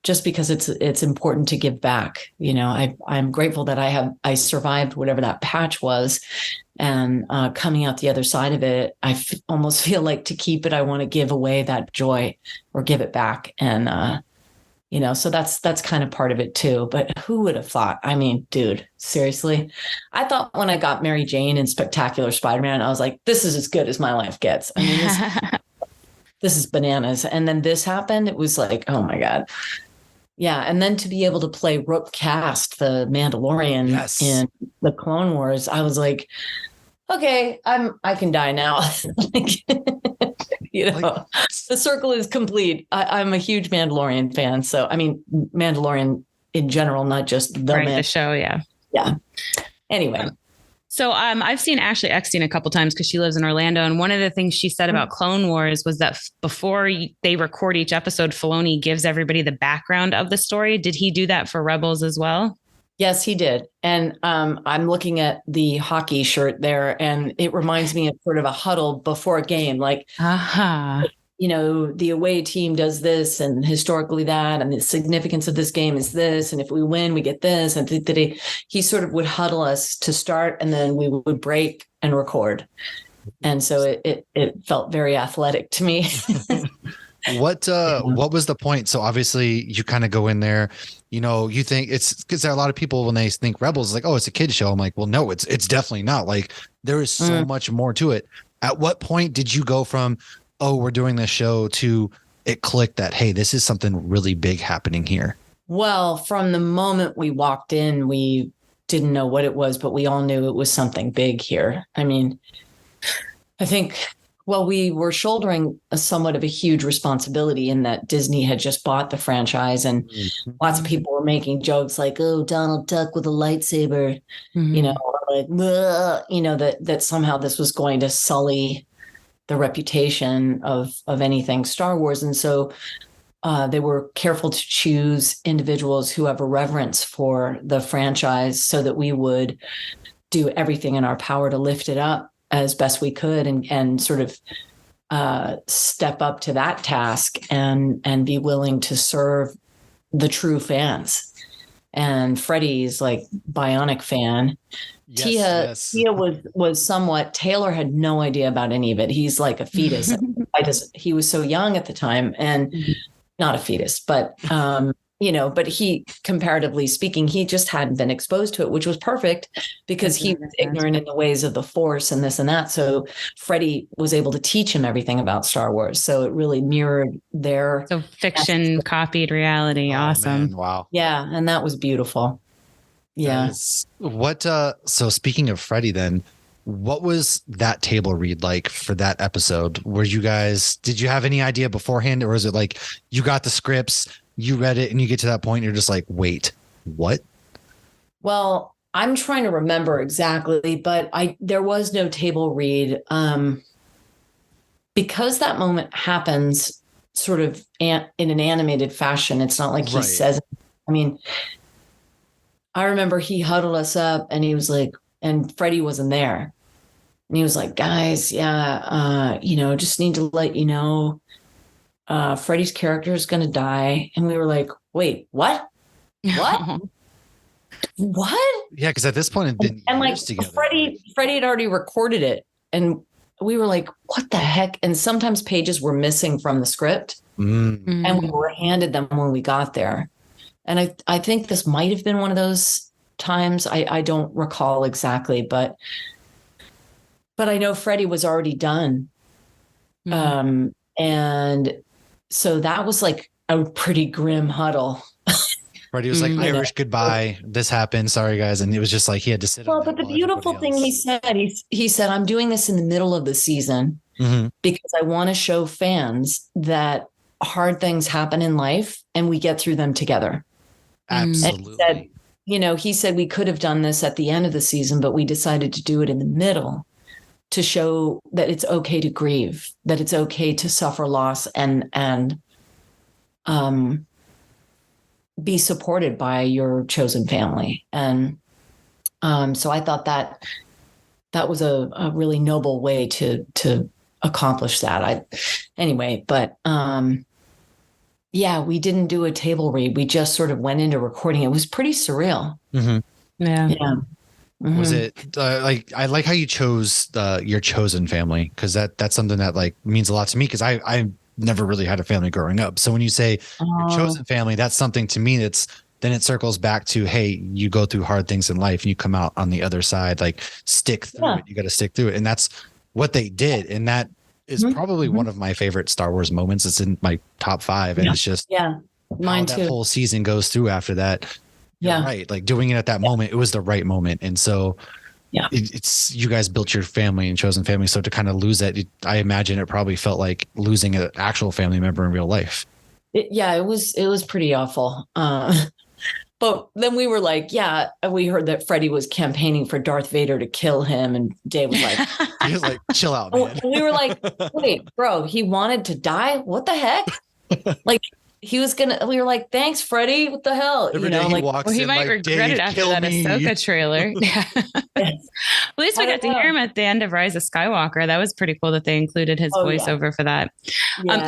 Just because it's important to give back. I'm grateful that I survived whatever that patch was, and coming out the other side of it, I almost feel like to keep it, I want to give away that joy or give it back. And, so that's kind of part of it too. But who would have thought? I mean, dude, seriously, I thought when I got Mary Jane in Spectacular Spider-Man, I was like, this is as good as my life gets. I mean, this is bananas. And then this happened. It was like, oh my God. Yeah. And then to be able to play Rook Cast, the Mandalorian in the Clone Wars, I was like, okay, I can die now. The circle is complete. I'm a huge Mandalorian fan. So, I mean, Mandalorian in general, not just the show. Yeah. Yeah. Anyway. So I've seen Ashley Eckstein a couple times because she lives in Orlando. And one of the things she said about Clone Wars was that before they record each episode, Filoni gives everybody the background of the story. Did he do that for Rebels as well? Yes, he did. And I'm looking at the hockey shirt there, and it reminds me of sort of a huddle before a game. Like, the away team does this and historically that, and the significance of this game is this. And if we win, we get this. And he sort of would huddle us to start, and then we would break and record. And so it felt very athletic to me. What was the point? So obviously you kind of go in there, you think it's because there are a lot of people when they think Rebels like, oh, it's a kid's show. I'm like, well, no, it's definitely not. Like there is so much more to it. At what point did you go from, oh, we're doing this show to it clicked that, hey, this is something really big happening here? Well, from the moment we walked in, we didn't know what it was, but we all knew it was something big here. I mean, I think, we were shouldering somewhat of a huge responsibility in that Disney had just bought the franchise, and lots of people were making jokes like, oh, Donald Duck with a lightsaber, that somehow this was going to sully the reputation of anything Star Wars. And so they were careful to choose individuals who have a reverence for the franchise so that we would do everything in our power to lift it up as best we could and sort of step up to that task and be willing to serve the true fans. And Freddie's like bionic fan. Tia was somewhat, Taylor had no idea about any of it. He's like a fetus. He was so young at the time, and not a fetus, but but he, comparatively speaking, he just hadn't been exposed to it, which was perfect because he was ignorant in the ways of the Force and this and that. So Freddie was able to teach him everything about Star Wars. So it really mirrored their fiction copied reality. Awesome. Man, wow. Yeah. And that was beautiful. Yeah. So speaking of Freddie, then what was that table read like for that episode? Did you have any idea beforehand, or is it like you got the scripts, you read it, and you get to that point and you're just like, wait, what? Well, I'm trying to remember exactly, but there was no table read because that moment happens sort of in an animated fashion. It's not like he says it. I mean, I remember he huddled us up and he was like, and Freddie wasn't there. And he was like, guys, just need to let you know, Freddie's character is going to die. And we were like, wait, what? What? What? Yeah, because at this point it didn't. And like Freddie had already recorded it, and we were like, what the heck? And sometimes pages were missing from the script, and we were handed them when we got there. And I think this might have been one of those times. I don't recall exactly, but I know Freddie was already done. And so that was like a pretty grim huddle. Freddie was like, Irish goodbye. This happened. Sorry, guys. And it was just like he had to sit. Well, but the beautiful thing he said, I'm doing this in the middle of the season because I want to show fans that hard things happen in life and we get through them together. Absolutely. And he said we could have done this at the end of the season, but we decided to do it in the middle to show that it's okay to grieve, that it's okay to suffer loss and be supported by your chosen family. And so I thought that was a really noble way to accomplish that. We didn't do a table read. We just sort of went into recording. It was pretty surreal. Mm-hmm. Yeah. Was it I like how you chose your chosen family, because that's something that like means a lot to me, because I never really had a family growing up. So when you say your chosen family, that's something to me then it circles back to, hey, you go through hard things in life and you come out on the other side, like stick through it. You got to stick through it. And that's what they did. And that is probably one of my favorite Star Wars moments. It's in my top 5, and it's just mine how too. that whole season goes through after that. You're right, like doing it at that moment, it was the right moment, and so it's you guys built your family and chosen family. So to kind of lose that, I imagine it probably felt like losing an actual family member in real life. It was pretty awful. But then we were like, we heard that Freddie was campaigning for Darth Vader to kill him. And Dave was like, he was like, chill out, man. We were like, wait, bro, he wanted to die? What the heck? Like, we were like, thanks, Freddie. What the hell? Every day he walks he in, might like, regret it after that Ahsoka trailer. At least we got to hear him at the end of Rise of Skywalker. That was pretty cool that they included his voiceover for that.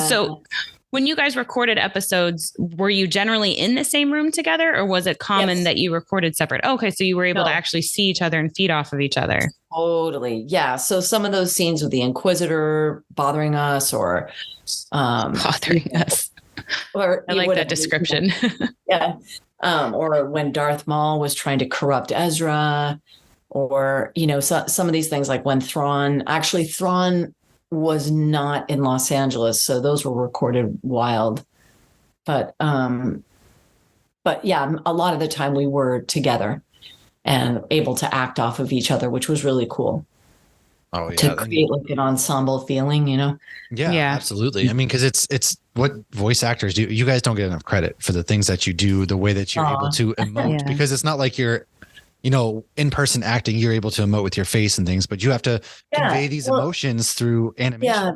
So when you guys recorded episodes, were you generally in the same room together, or was it common that you recorded separate? Okay, so you were able to actually see each other and feed off of each other. Totally. Yeah. So some of those scenes with the Inquisitor bothering us or bothering us. Or I like that description. Or when Darth Maul was trying to corrupt Ezra, or, some of these things, like when Thrawn was not in Los Angeles. So those were recorded wild. But yeah, a lot of the time we were together and able to act off of each other, which was really cool. Oh, yeah. To create like an ensemble feeling, Yeah, absolutely. I mean, because it's what voice actors do. You guys don't get enough credit for the things that you do, the way that you're able to emote, because it's not like you're, in-person acting, you're able to emote with your face and things, but you have to convey these emotions through animation. Yeah.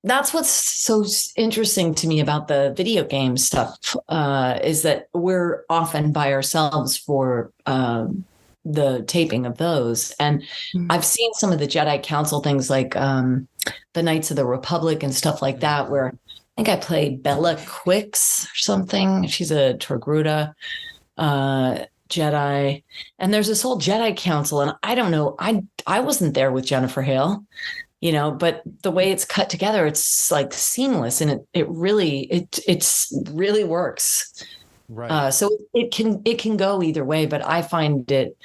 That's what's so interesting to me about the video game stuff, is that we're often by ourselves for the taping of those. And I've seen some of the Jedi Council things, like the Knights of the Republic and stuff like that, where I think I played Bella Quix or something. She's a Torgruda Jedi. And there's this whole Jedi Council. And I don't know, I wasn't there with Jennifer Hale, but the way it's cut together, it's like seamless, and it really works. Right. So it can go either way, but I find it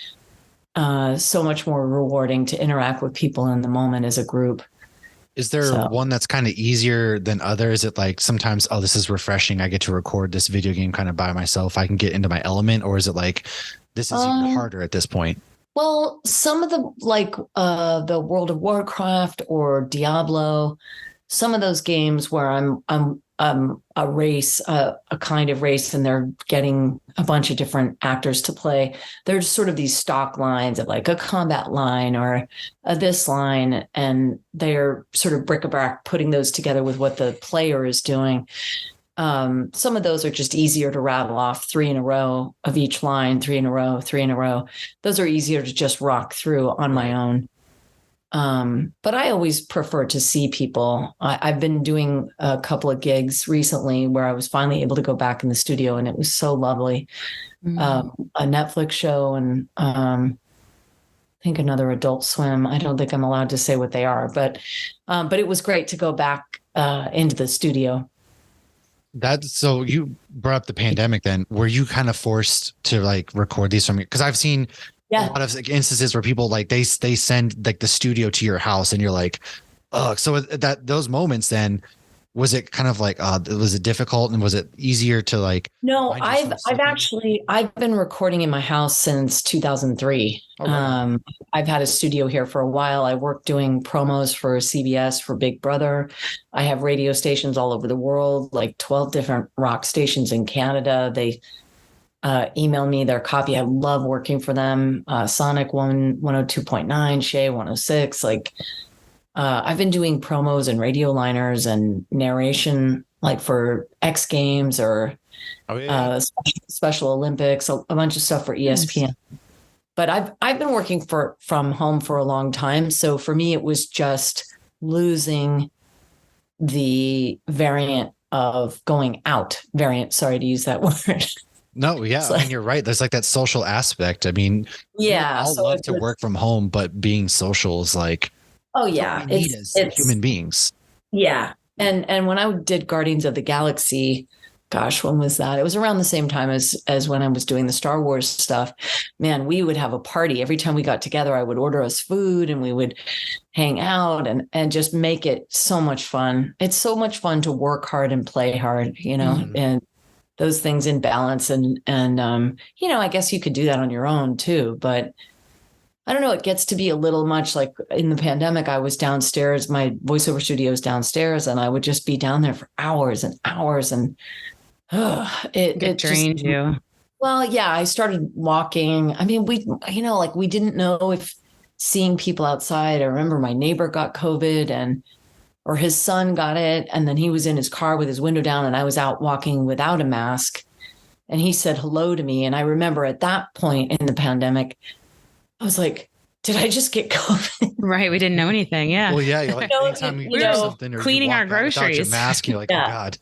so much more rewarding to interact with people in the moment as a group. Is there one that's kind of easier than others? Is it like sometimes, this is refreshing, I get to record this video game kind of by myself, I can get into my element? Or is it like, this is even harder at this point? Well, some of the, like the World of Warcraft or Diablo, some of those games where I'm a race, a kind of race, and they're getting a bunch of different actors to play. There's sort of these stock lines of like a combat line or this line, and they're sort of bric-a-brac putting those together with what the player is doing. Some of those are just easier to rattle off 3 in a row of each line, 3 in a row, 3 in a row. Those are easier to just rock through on my own. But I always prefer to see people. I've been doing a couple of gigs recently where I was finally able to go back in the studio, and it was so lovely. A Netflix show and I think another Adult Swim. I don't think I'm allowed to say what they are, but it was great to go back into the studio. So you brought up the pandemic then. Were you kind of forced to like record these from? Because I've seen a lot of like instances where people like they send like the studio to your house, and you're like, oh, so that those moments then, was it kind of like was it difficult, and was it easier to like? No, I've been recording in my house since 2003. I've had a studio here for a while. I worked doing promos for CBS, for Big Brother. I have radio stations all over the world, like 12 different rock stations in Canada. They email me their copy. I love working for them. Sonic 102.9, Shea 106. Like I've been doing promos and radio liners and narration, like for X Games or Special Olympics, a bunch of stuff for ESPN. But I've been working from home for a long time. So for me, it was just losing the variant of going out. Sorry to use that word. No, yeah. I mean, you're right. There's like that social aspect. I mean, I'll love to work from home, but being social is like, it's human beings. Yeah. And when I did Guardians of the Galaxy, gosh, when was that? It was around the same time as when I was doing the Star Wars stuff. Man, we would have a party every time we got together. I would order us food and we would hang out and just make it so much fun. It's so much fun to work hard and play hard, and those things in balance. And I guess you could do that on your own too, but I don't know. It gets to be a little much. Like in the pandemic, I was downstairs, my voiceover studio is downstairs, and I would just be down there for hours and hours. And it drained you. Well, yeah, I started walking. I mean, we didn't know if seeing people outside. I remember my neighbor got COVID or his son got it. And then he was in his car with his window down and I was out walking without a mask. And he said hello to me. And I remember at that point in the pandemic, I was like, did I just get COVID? Right. We didn't know anything. Yeah. Well, yeah. Like anytime you do something or cleaning our groceries, your mask, you're like, oh God.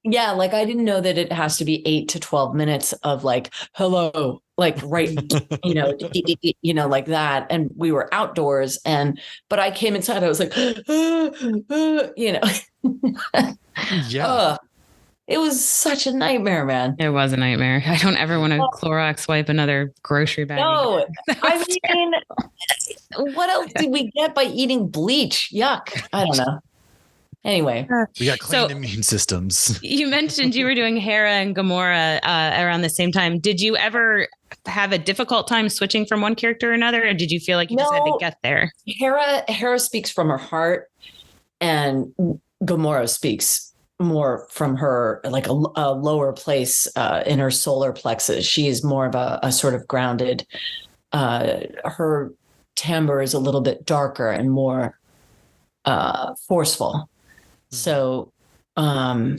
Yeah. Like I didn't know that it has to be 8 to 12 minutes of like, hello, like, right. Like that. And we were outdoors but I came inside, I was like, yeah. It was such a nightmare, man. It was a nightmare. I don't ever want to Clorox wipe another grocery bag. No, I mean, what else did we get by eating bleach? Yuck. I don't know. Anyway. We got clean immune systems. You mentioned you were doing Hera and Gamora around the same time. Did you ever have a difficult time switching from one character to another? Or did you feel like you just had to get there? Hera speaks from her heart and Gamora speaks more from her, like a lower place in her solar plexus. She is more of a sort of grounded. Her timbre is a little bit darker and more forceful. So, no,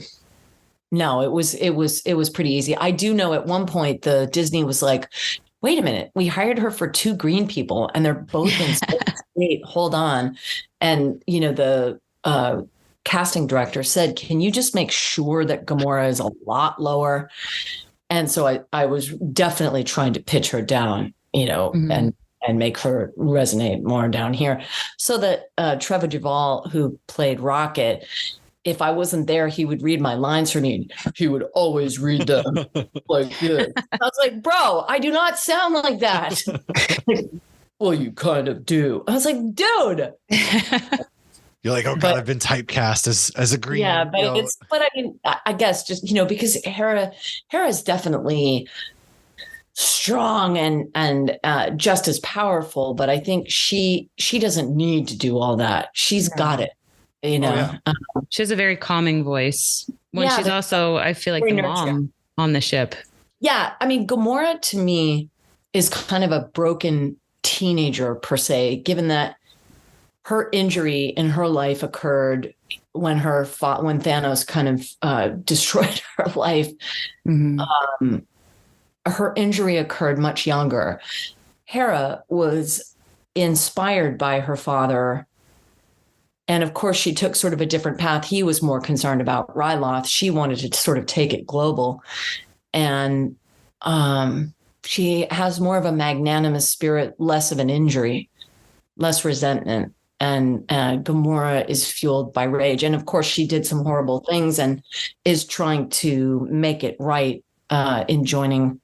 it was pretty easy. I do know at one point the Disney was like, wait a minute, we hired her for 2 green people and they're both in space. Wait, hold on. And, the casting director said, can you just make sure that Gamora is a lot lower? And so I was definitely trying to pitch her down, and make her resonate more down here. So that Trevor Duvall, who played Rocket, if I wasn't there, he would read my lines for me. He would always read them like this. I was like, bro, I do not sound like that. Well, you kind of do. I was like, dude. You're like, oh God, I've been typecast as a green. Yeah, but I mean, I guess just, because Hera is definitely strong and just as powerful, but I think she doesn't need to do all that. She's got it, She has a very calming voice when she's also, I feel like, the mom on the ship. Yeah. I mean, Gamora to me is kind of a broken teenager per se, given that her injury in her life occurred when Thanos kind of destroyed her life. Mm-hmm. Her injury occurred much younger. Hera was inspired by her father. And of course, she took sort of a different path. He was more concerned about Ryloth. She wanted to sort of take it global. And she has more of a magnanimous spirit, less of an injury, less resentment. And Gamora is fueled by rage. And of course, she did some horrible things and is trying to make it right in joining,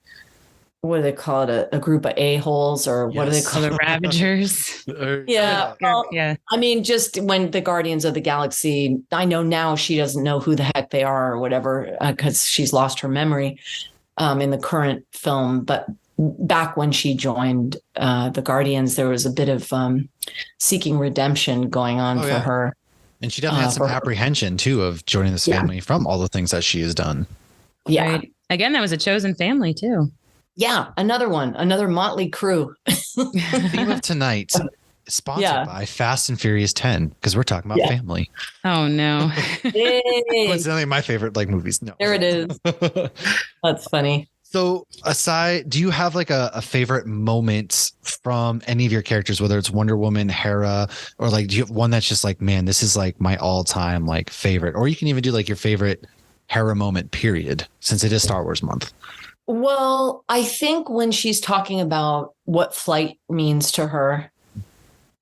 what do they call it? A group of a-holes, or what do they call it? Ravagers. Yeah. Well, yeah. I mean, just when the Guardians of the Galaxy, I know now she doesn't know who the heck they are or whatever, because she's lost her memory in the current film. But back when she joined the Guardians, there was a bit of seeking redemption going on for her. And she definitely had some apprehension too of joining this family from all the things that she has done. Yeah. Right. Again, that was a chosen family too. Yeah. Another motley crew. Theme of tonight, sponsored by Fast and Furious 10, because we're talking about family. Oh no. Coincidentally, my favorite movies. No. There it is. That's funny. So do you have like a favorite moment from any of your characters, whether it's Wonder Woman, Hera, or do you have one that's just like, man, this is like my all time favorite, or you can even do your favorite Hera moment period, since it is Star Wars month. Well, I think when she's talking about what flight means to her,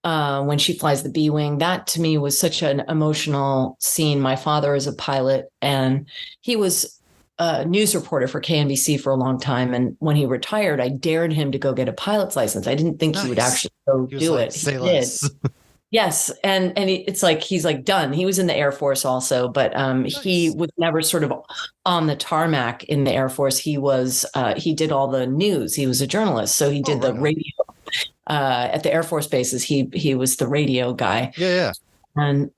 when she flies the B-Wing, that to me was such an emotional scene. My father is a pilot and he was a news reporter for KNBC for a long time. And when he retired, I dared him to go get a pilot's license. I didn't think he would actually go do it. Say he less. did. Yes. And it's like, he's like done. He was in the Air Force also, but he was never sort of on the tarmac in the Air Force. He was, he did all the news. He was a journalist. So he did the radio at the Air Force bases. He was the radio guy. Yeah. And,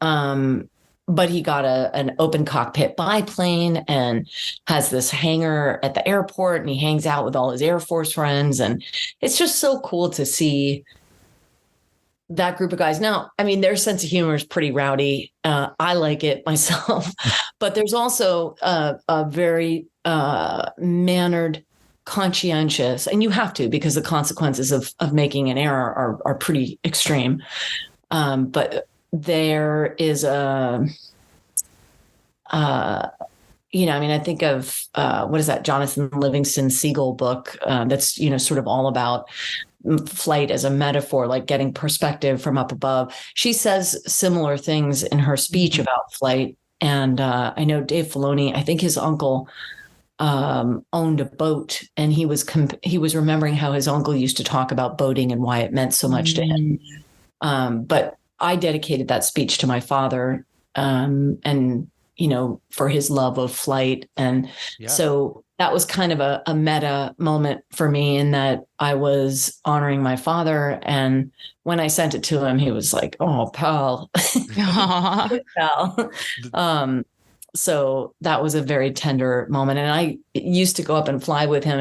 but he got an open cockpit biplane and has this hangar at the airport, and he hangs out with all his Air Force friends. And it's just so cool to see that group of guys. Now, I mean, their sense of humor is pretty rowdy. I like it myself, but there's also a very mannered, conscientious, and you have to, because the consequences of making an error are pretty extreme. But there is I think of what is that Jonathan Livingston Seagull book that's sort of all about flight as a metaphor, like getting perspective from up above. She says similar things in her speech about flight. And I know Dave Filoni, I think his uncle owned a boat, and he was remembering how his uncle used to talk about boating and why it meant so much to him. But I dedicated that speech to my father, and for his love of flight. And so that was kind of a meta moment for me, in that I was honoring my father. And when I sent it to him, he was like, "Oh, pal." Pal. So that was a very tender moment. And I used to go up and fly with him.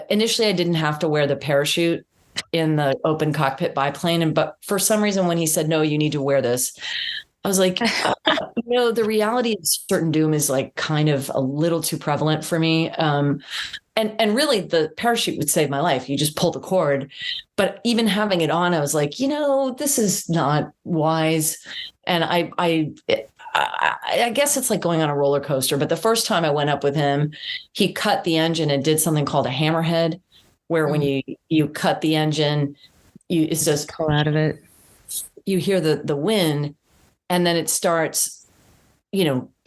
Initially I didn't have to wear the parachute in the open cockpit biplane. But for some reason, when he said, "No, you need to wear this," I was like, the reality of certain doom is like kind of a little too prevalent for me. And really the parachute would save my life. You just pull the cord. But even having it on, I was like, this is not wise. And I guess it's like going on a roller coaster. But the first time I went up with him, he cut the engine and did something called a hammerhead, where when you cut the engine, it's just pull out of it. You hear the wind, and then it starts,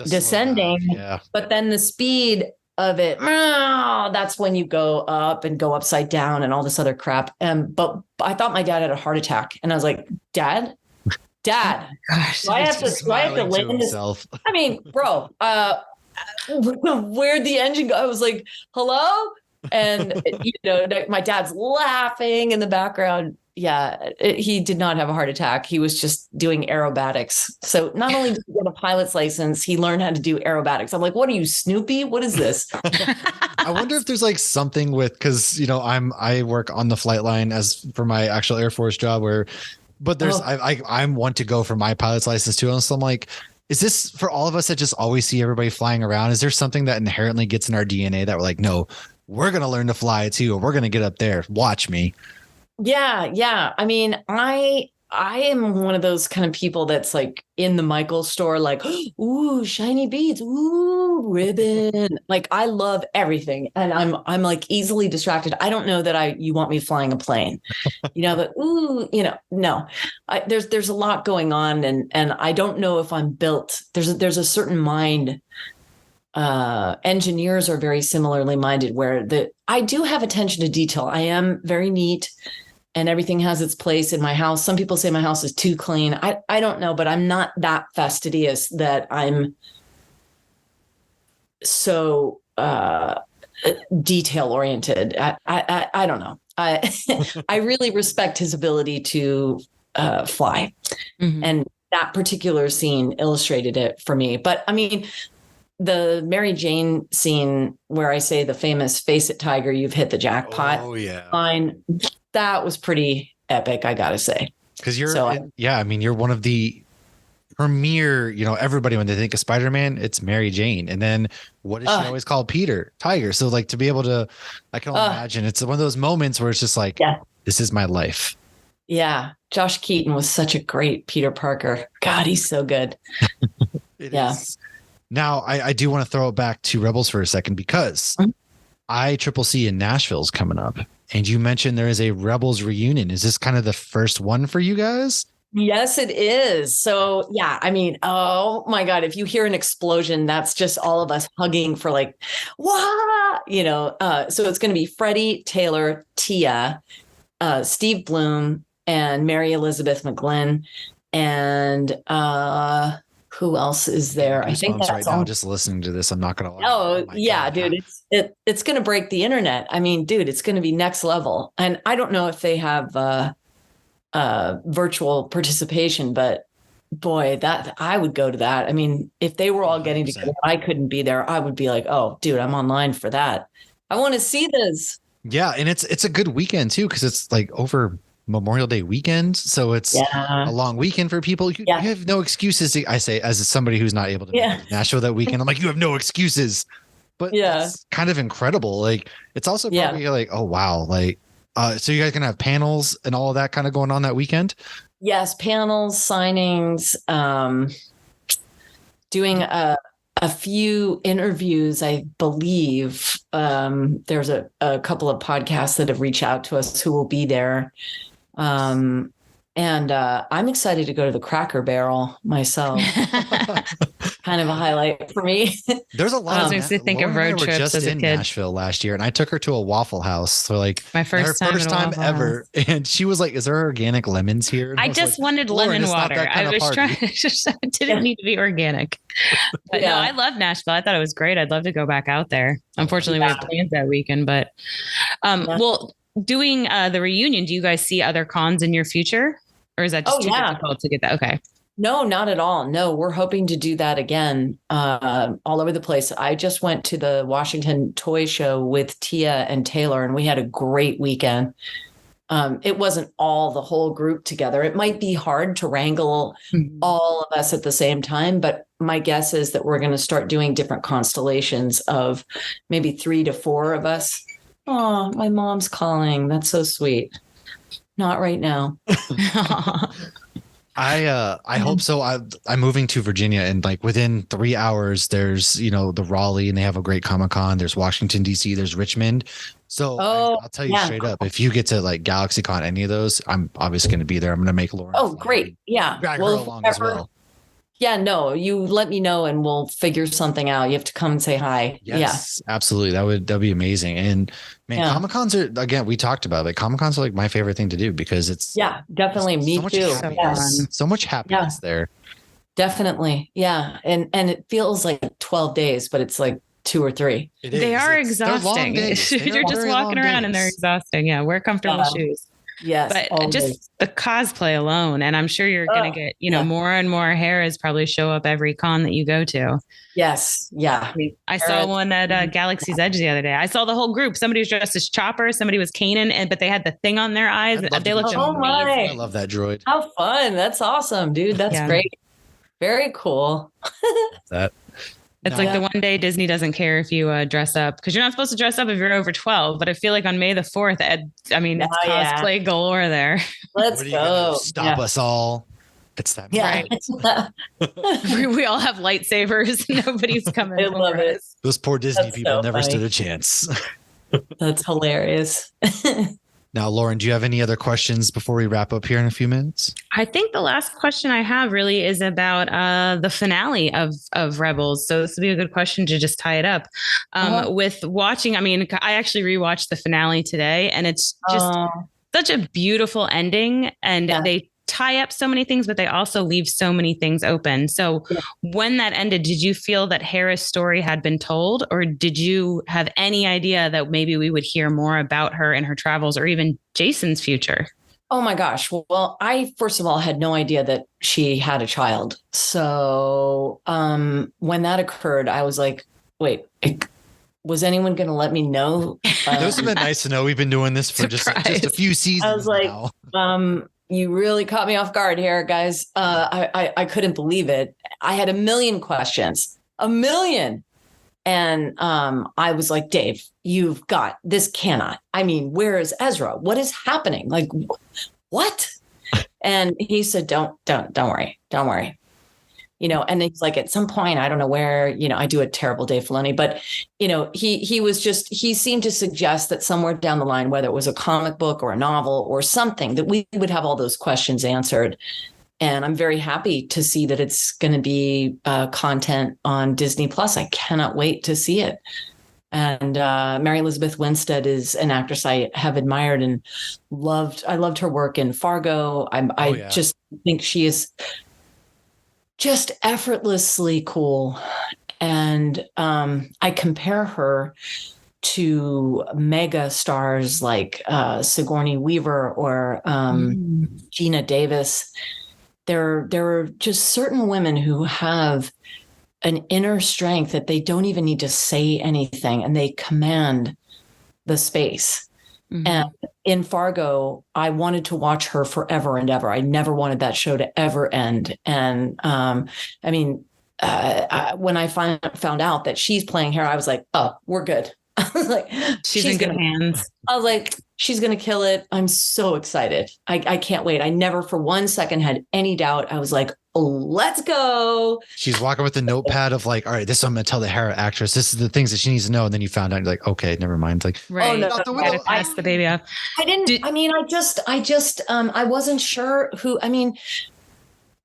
descending. Yeah. But then the speed of it, that's when you go up and go upside down and all this other crap. But I thought my dad had a heart attack, and I was like, Dad, gosh, do I have to land this? I mean, bro, where'd the engine go? I was like, hello? And, my dad's laughing in the background. Yeah, he did not have a heart attack. He was just doing aerobatics. So not only did he get a pilot's license, he learned how to do aerobatics. I'm like, what are you, Snoopy? What is this? I wonder if there's like something with, because, I work on the flight line as for my actual Air Force job but there's, I'm one to go for my pilot's license too. And so I'm like, is this for all of us that just always see everybody flying around? Is there something that inherently gets in our DNA that we're like, no, we're going to learn to fly too, or we're going to get up there. Watch me. Yeah. I mean, I am one of those kind of people that's like in the Michael store, like, ooh, shiny beads, ooh, ribbon. Like, I love everything, and I'm like easily distracted. I don't know that you want me flying a plane, but ooh, no. There's a lot going on, and I don't know if I'm built. There's a certain mind. Engineers are very similarly minded, where I do have attention to detail. I am very neat, and everything has its place in my house. Some people say my house is too clean. I don't know, but I'm not that fastidious that I'm so detail oriented. I don't know. I really respect his ability to fly, and that particular scene illustrated it for me. But I mean, the Mary Jane scene where I say the famous "Face it, Tiger, you've hit the jackpot" line, that was pretty epic, I gotta say. Because you're one of the premier, everybody, when they think of Spider-Man, it's Mary Jane. And then what does she always call Peter? Tiger. So like, to be able to, I can only imagine, it's one of those moments where it's just like, this is my life. Yeah. Josh Keaton was such a great Peter Parker. God, he's so good. It is. Now, I do want to throw it back to Rebels for a second, because ICCC in Nashville is coming up. And you mentioned there is a Rebels reunion. Is this kind of the first one for you guys? Yes, it is. So yeah, I mean, oh my God, if you hear an explosion, that's just all of us hugging for like, wah, so it's going to be Freddie, Taylor, Tia, Steve Bloom, and Mary Elizabeth McGlynn. And who else is there? I think that's right now, just listening to this. I'm not going to lie. Oh yeah, God. dude, it's going to break the internet. I mean, dude, it's going to be next level. And I don't know if they have virtual participation, but boy, that I would go to that. I mean, if they were all getting together, I couldn't be there. I would be like, oh, dude, I'm online for that. I want to see this. Yeah, and it's a good weekend too, because it's like over Memorial Day weekend, so it's a long weekend for people. You have no excuses. I say, as somebody who's not able to make it to Nashville that weekend, I'm like, you have no excuses. But it's kind of incredible. Like, it's also probably like, oh wow, like. So you guys gonna have panels and all of that kind of going on that weekend? Yes, panels, signings, doing a few interviews. I believe there's a couple of podcasts that have reached out to us who will be there. And I'm excited to go to the Cracker Barrel myself. Kind of a highlight for me. There's a lot. I was to think of road trips just as a in kid. Nashville last year, and I took her to a Waffle House. So like my first time ever, and she was like, "Is there organic lemons here?" And I just wanted lemon water. I was trying. It didn't need to be organic. But no, I love Nashville. I thought it was great. I'd love to go back out there. Unfortunately, we had plans that weekend, but well, doing the reunion. Do you guys see other cons in your future, or is that just too difficult to get that? Okay. No, not at all. No, we're hoping to do that again all over the place. I just went to the Washington Toy Show with Tia and Taylor, and we had a great weekend. It wasn't all the whole group together. It might be hard to wrangle all of us at the same time, but my guess is that we're going to start doing different constellations of maybe 3 to 4 of us. Oh, my mom's calling. That's so sweet. Not right now. I hope so. I'm moving to Virginia, and like within 3 hours, there's the Raleigh, and they have a great Comic-Con. There's Washington D.C. There's Richmond. So I'll tell you straight up, if you get to like GalaxyCon, any of those, I'm obviously going to be there. I'm going to make Lauren. Oh, great! Yeah, drag her along as well. Yeah, no, you let me know and we'll figure something out. You have to come and say hi. Yes, absolutely. That'd be amazing. And man, Comic-Cons are, again, we talked about it. Comic-Cons are like my favorite thing to do because it's definitely me too. So much happiness there. Definitely. Yeah. And it feels like 12 days, but it's like 2 or 3. They are exhausting. You're just walking around and they're exhausting. Yeah. Wear comfortable shoes. Yes. But always. Just the cosplay alone. And I'm sure you're going to get, more and more Heras probably show up every con that you go to. Yes. Yeah. I saw one at Galaxy's Edge the other day. I saw the whole group. Somebody was dressed as Chopper. Somebody was Kanan, but they had the thing on their eyes. They looked amazing. I love that droid. How fun. That's awesome, dude. That's great. Very cool. It's like the one day Disney doesn't care if you dress up, because you're not supposed to dress up if you're over 12. But I feel like on May the 4th, it's cosplay galore there. Let's go. Stop us all. It's that. Yeah. Right. We all have lightsabers. Nobody's coming. I love it. Those poor Disney people never stood a chance. That's hilarious. Now, Lauren, do you have any other questions before we wrap up here in a few minutes? I think the last question I have really is about the finale of Rebels. So this would be a good question to just tie it up with watching. I mean, I actually rewatched the finale today, and it's just such a beautiful ending. And they tie up so many things, but they also leave so many things open. So when that ended, did you feel that Hera's story had been told, or did you have any idea that maybe we would hear more about her and her travels, or even Jason's future? Oh my gosh. Well, I, first of all, had no idea that she had a child. So when that occurred, I was like, wait, was anyone going to let me know? Those have been nice to know. We've been doing this for just a few seasons. I was like, now. You really caught me off guard here, guys. I couldn't believe it. I had a million questions, a million. And I was like, Dave, you've got, this cannot. I mean, where is Ezra? What is happening? Like, what? And he said, don't worry. And it's like, at some point, I don't know where, I do a terrible Dave Filoni, but, he seemed to suggest that somewhere down the line, whether it was a comic book or a novel or something, that we would have all those questions answered. And I'm very happy to see that it's going to be content on Disney Plus. I cannot wait to see it. And Mary Elizabeth Winstead is an actress I have admired and loved. I loved her work in Fargo. I just think she is just effortlessly cool. And I compare her to mega stars like Sigourney Weaver or Gina Davis. There are just certain women who have an inner strength that they don't even need to say anything, and they command the space. Mm-hmm. And in Fargo, I wanted to watch her forever and ever. I never wanted that show to ever end. And when I found out that she's playing Hera, I was like, oh, we're good. I was like, she's in good hands. I was like, she's going to kill it. I'm so excited. I can't wait. I never for one second had any doubt. I was like, oh, let's go. She's walking with the notepad of like, all right, this is what I'm going to tell the Hera actress. This is the things that she needs to know. And then you found out, you're like, okay, never mind. Like, right. Oh, no, gotta pass the baby off. I didn't, I wasn't sure who,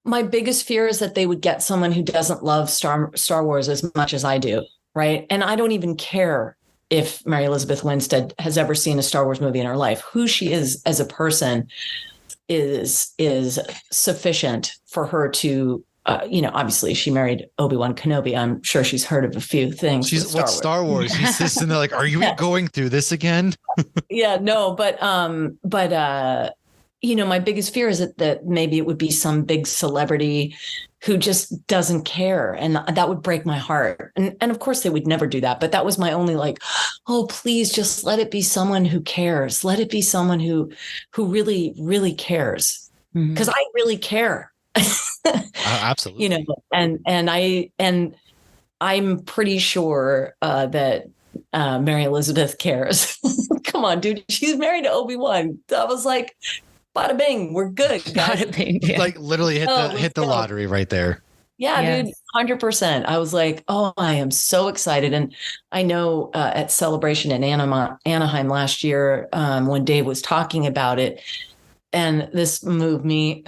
my biggest fear is that they would get someone who doesn't love Star Wars as much as I do. Right. And I don't even care if Mary Elizabeth Winstead has ever seen a Star Wars movie in her life. Who she is as a person is sufficient for her to, obviously she married Obi-Wan Kenobi. I'm sure she's heard of a few things. She's Star Wars. She's sitting there like, are you going through this again? Yeah, no, but my biggest fear is that maybe it would be some big celebrity who just doesn't care. And that would break my heart. And of course they would never do that. But that was my only like, oh, please just let it be someone who cares. Let it be someone who really, really cares. Because I really care. Absolutely. And I'm pretty sure that Mary Elizabeth cares. Come on, dude. She's married to Obi-Wan. I was like, bada bing, we're good. Bada bing, yeah. Like literally hit the lottery right there. Yeah, yes. Dude, 100%. I was like, oh, I am so excited. And I know at Celebration in Anaheim last year, when Dave was talking about it, and this moved me.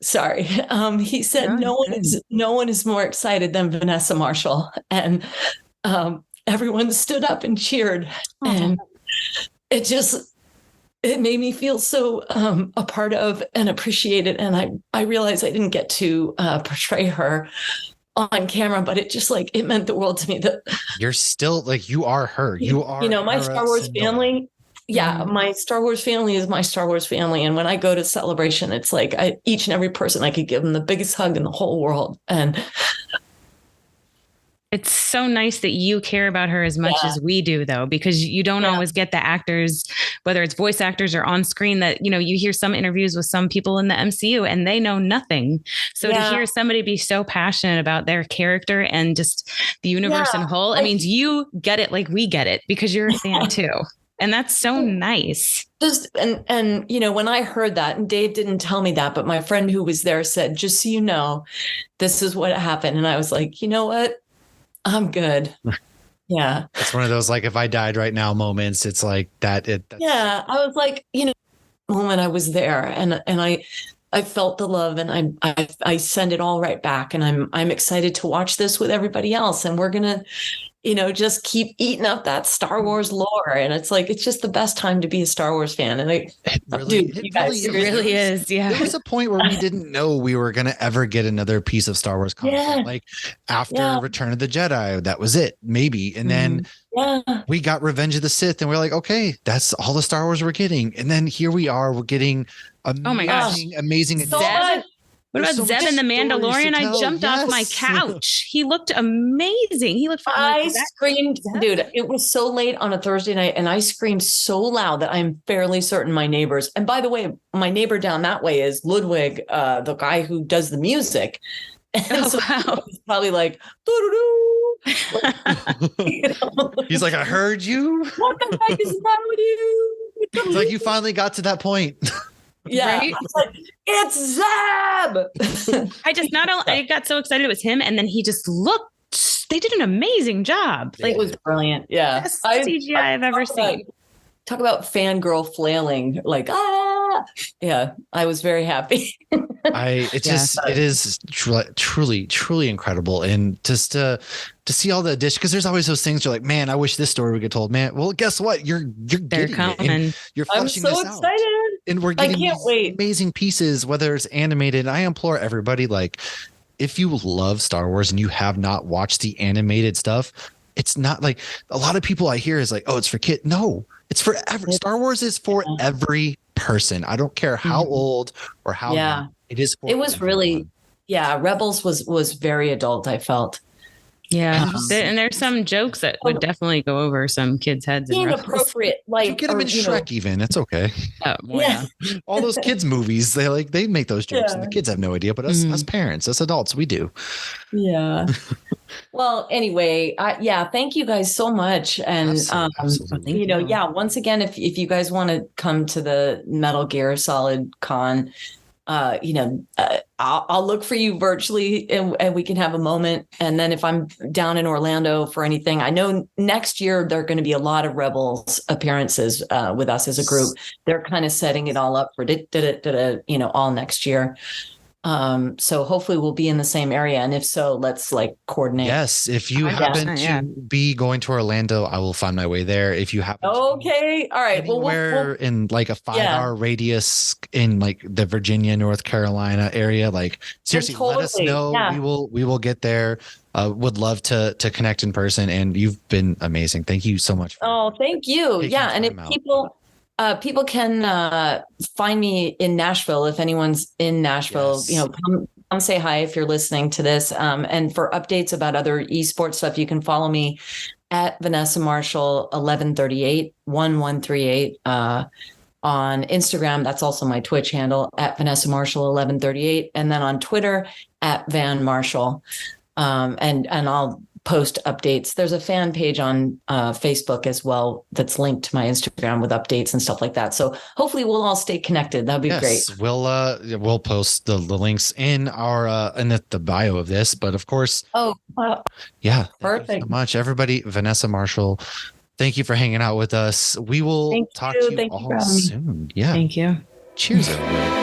Sorry. He said, no one is more excited than Vanessa Marshall. And everyone stood up and cheered. And it made me feel so a part of and appreciated. And I realized I didn't get to portray her on camera, but it meant the world to me that you're still like, you are her. You are, my Star Wars family. Yeah. My Star Wars family is my Star Wars family. And when I go to Celebration, it's like each and every person, I could give them the biggest hug in the whole world. And it's so nice that you care about her as much as we do, though, because you don't always get the actors, whether it's voice actors or on screen, that, you hear some interviews with some people in the MCU and they know nothing. So to hear somebody be so passionate about their character and just the universe in whole, it means you get it like we get it because you're a fan too. And that's so nice. And when I heard that, and Dave didn't tell me that, but my friend who was there said, just so you know, this is what happened. And I was like, you know what? I'm good. Yeah. It's one of those, like, if I died right now moments, it's like that. Yeah. I was like, moment I was there and I felt the love and I send it all right back. And I'm excited to watch this with everybody else. And we're going to, just keep eating up that Star Wars lore. And it's like, it's just the best time to be a Star Wars fan. And it really is. Yeah. There was a point where we didn't know we were going to ever get another piece of Star Wars content. Like after Return of the Jedi, that was it, maybe. And then we got Revenge of the Sith and we're like, okay, that's all the Star Wars we're getting. And then here we are, we're getting amazing. So what about Zeb and the Mandalorian? I jumped off my couch. He looked amazing. He looked fun. I screamed, dude, it was so late on a Thursday night and I screamed so loud that I'm fairly certain my neighbors, and by the way, my neighbor down that way is Ludwig, the guy who does the music. And so he's probably like, he's like, I heard you. What the heck is wrong with you? It's like you finally got to that point. Yeah, right? It's Zeb. I got so excited it was him, and then he just looked. They did an amazing job. Like, it was brilliant. Yeah, best CGI I've ever seen. Talk about fangirl flailing. Like, Yeah, I was very happy. It is truly incredible. And just to see all the addition, because there's always those things you're like, man, I wish this story would get told, man. Well, guess what? You're They're getting it. coming. And you're I'm fleshing so this excited. out. And we're getting can't these wait. amazing pieces, whether it's animated. I implore everybody, like, if you love Star Wars and you have not watched the animated stuff, it's not like a lot of people I hear is like, oh, it's for kids. No, it's for Star Wars is for every person. I don't care how old or how young. It is for it was everyone. really Rebels was very adult, I felt. Yeah. And there's some jokes that would definitely go over some kids' heads. Inappropriate, like you get them in Shrek, even. It's okay. All those kids movies, they make those jokes, and the kids have no idea. But us parents, us adults, we do. Yeah. Well, anyway, thank you guys so much. And Absolutely. Once again, if you guys want to come to the Metal Gear Solid Con, I'll look for you virtually, and we can have a moment. And then if I'm down in Orlando for anything, I know next year there are going to be a lot of Rebels appearances with us as a group. They're kind of setting it all up for all next year. So hopefully we'll be in the same area. And if so, let's coordinate. Yes. If you happen to be going to Orlando, I will find my way there. If you happen okay. All right. Anywhere in like a 5-hour radius in like the Virginia, North Carolina area, seriously, let us know. Yeah. We will get there. Would love to connect in person, and you've been amazing. Thank you so much. Thank you. Yeah. And if people can find me in Nashville. If anyone's in Nashville, come say hi if you're listening to this. And for updates about other esports stuff, you can follow me at Vanessa Marshall 1138 on Instagram. That's also my Twitch handle at Vanessa Marshall 1138, and then on Twitter at Van Marshall. And I'll post updates. There's a fan page on Facebook as well that's linked to my Instagram with updates and stuff like that. So hopefully we'll all stay connected. That'd be great. We'll post the links in our in the bio of this, but of course. Perfect. Thank you so much, everybody. Vanessa Marshall, thank you for hanging out with us. We will talk to you all soon. Yeah. Thank you. Cheers, everybody.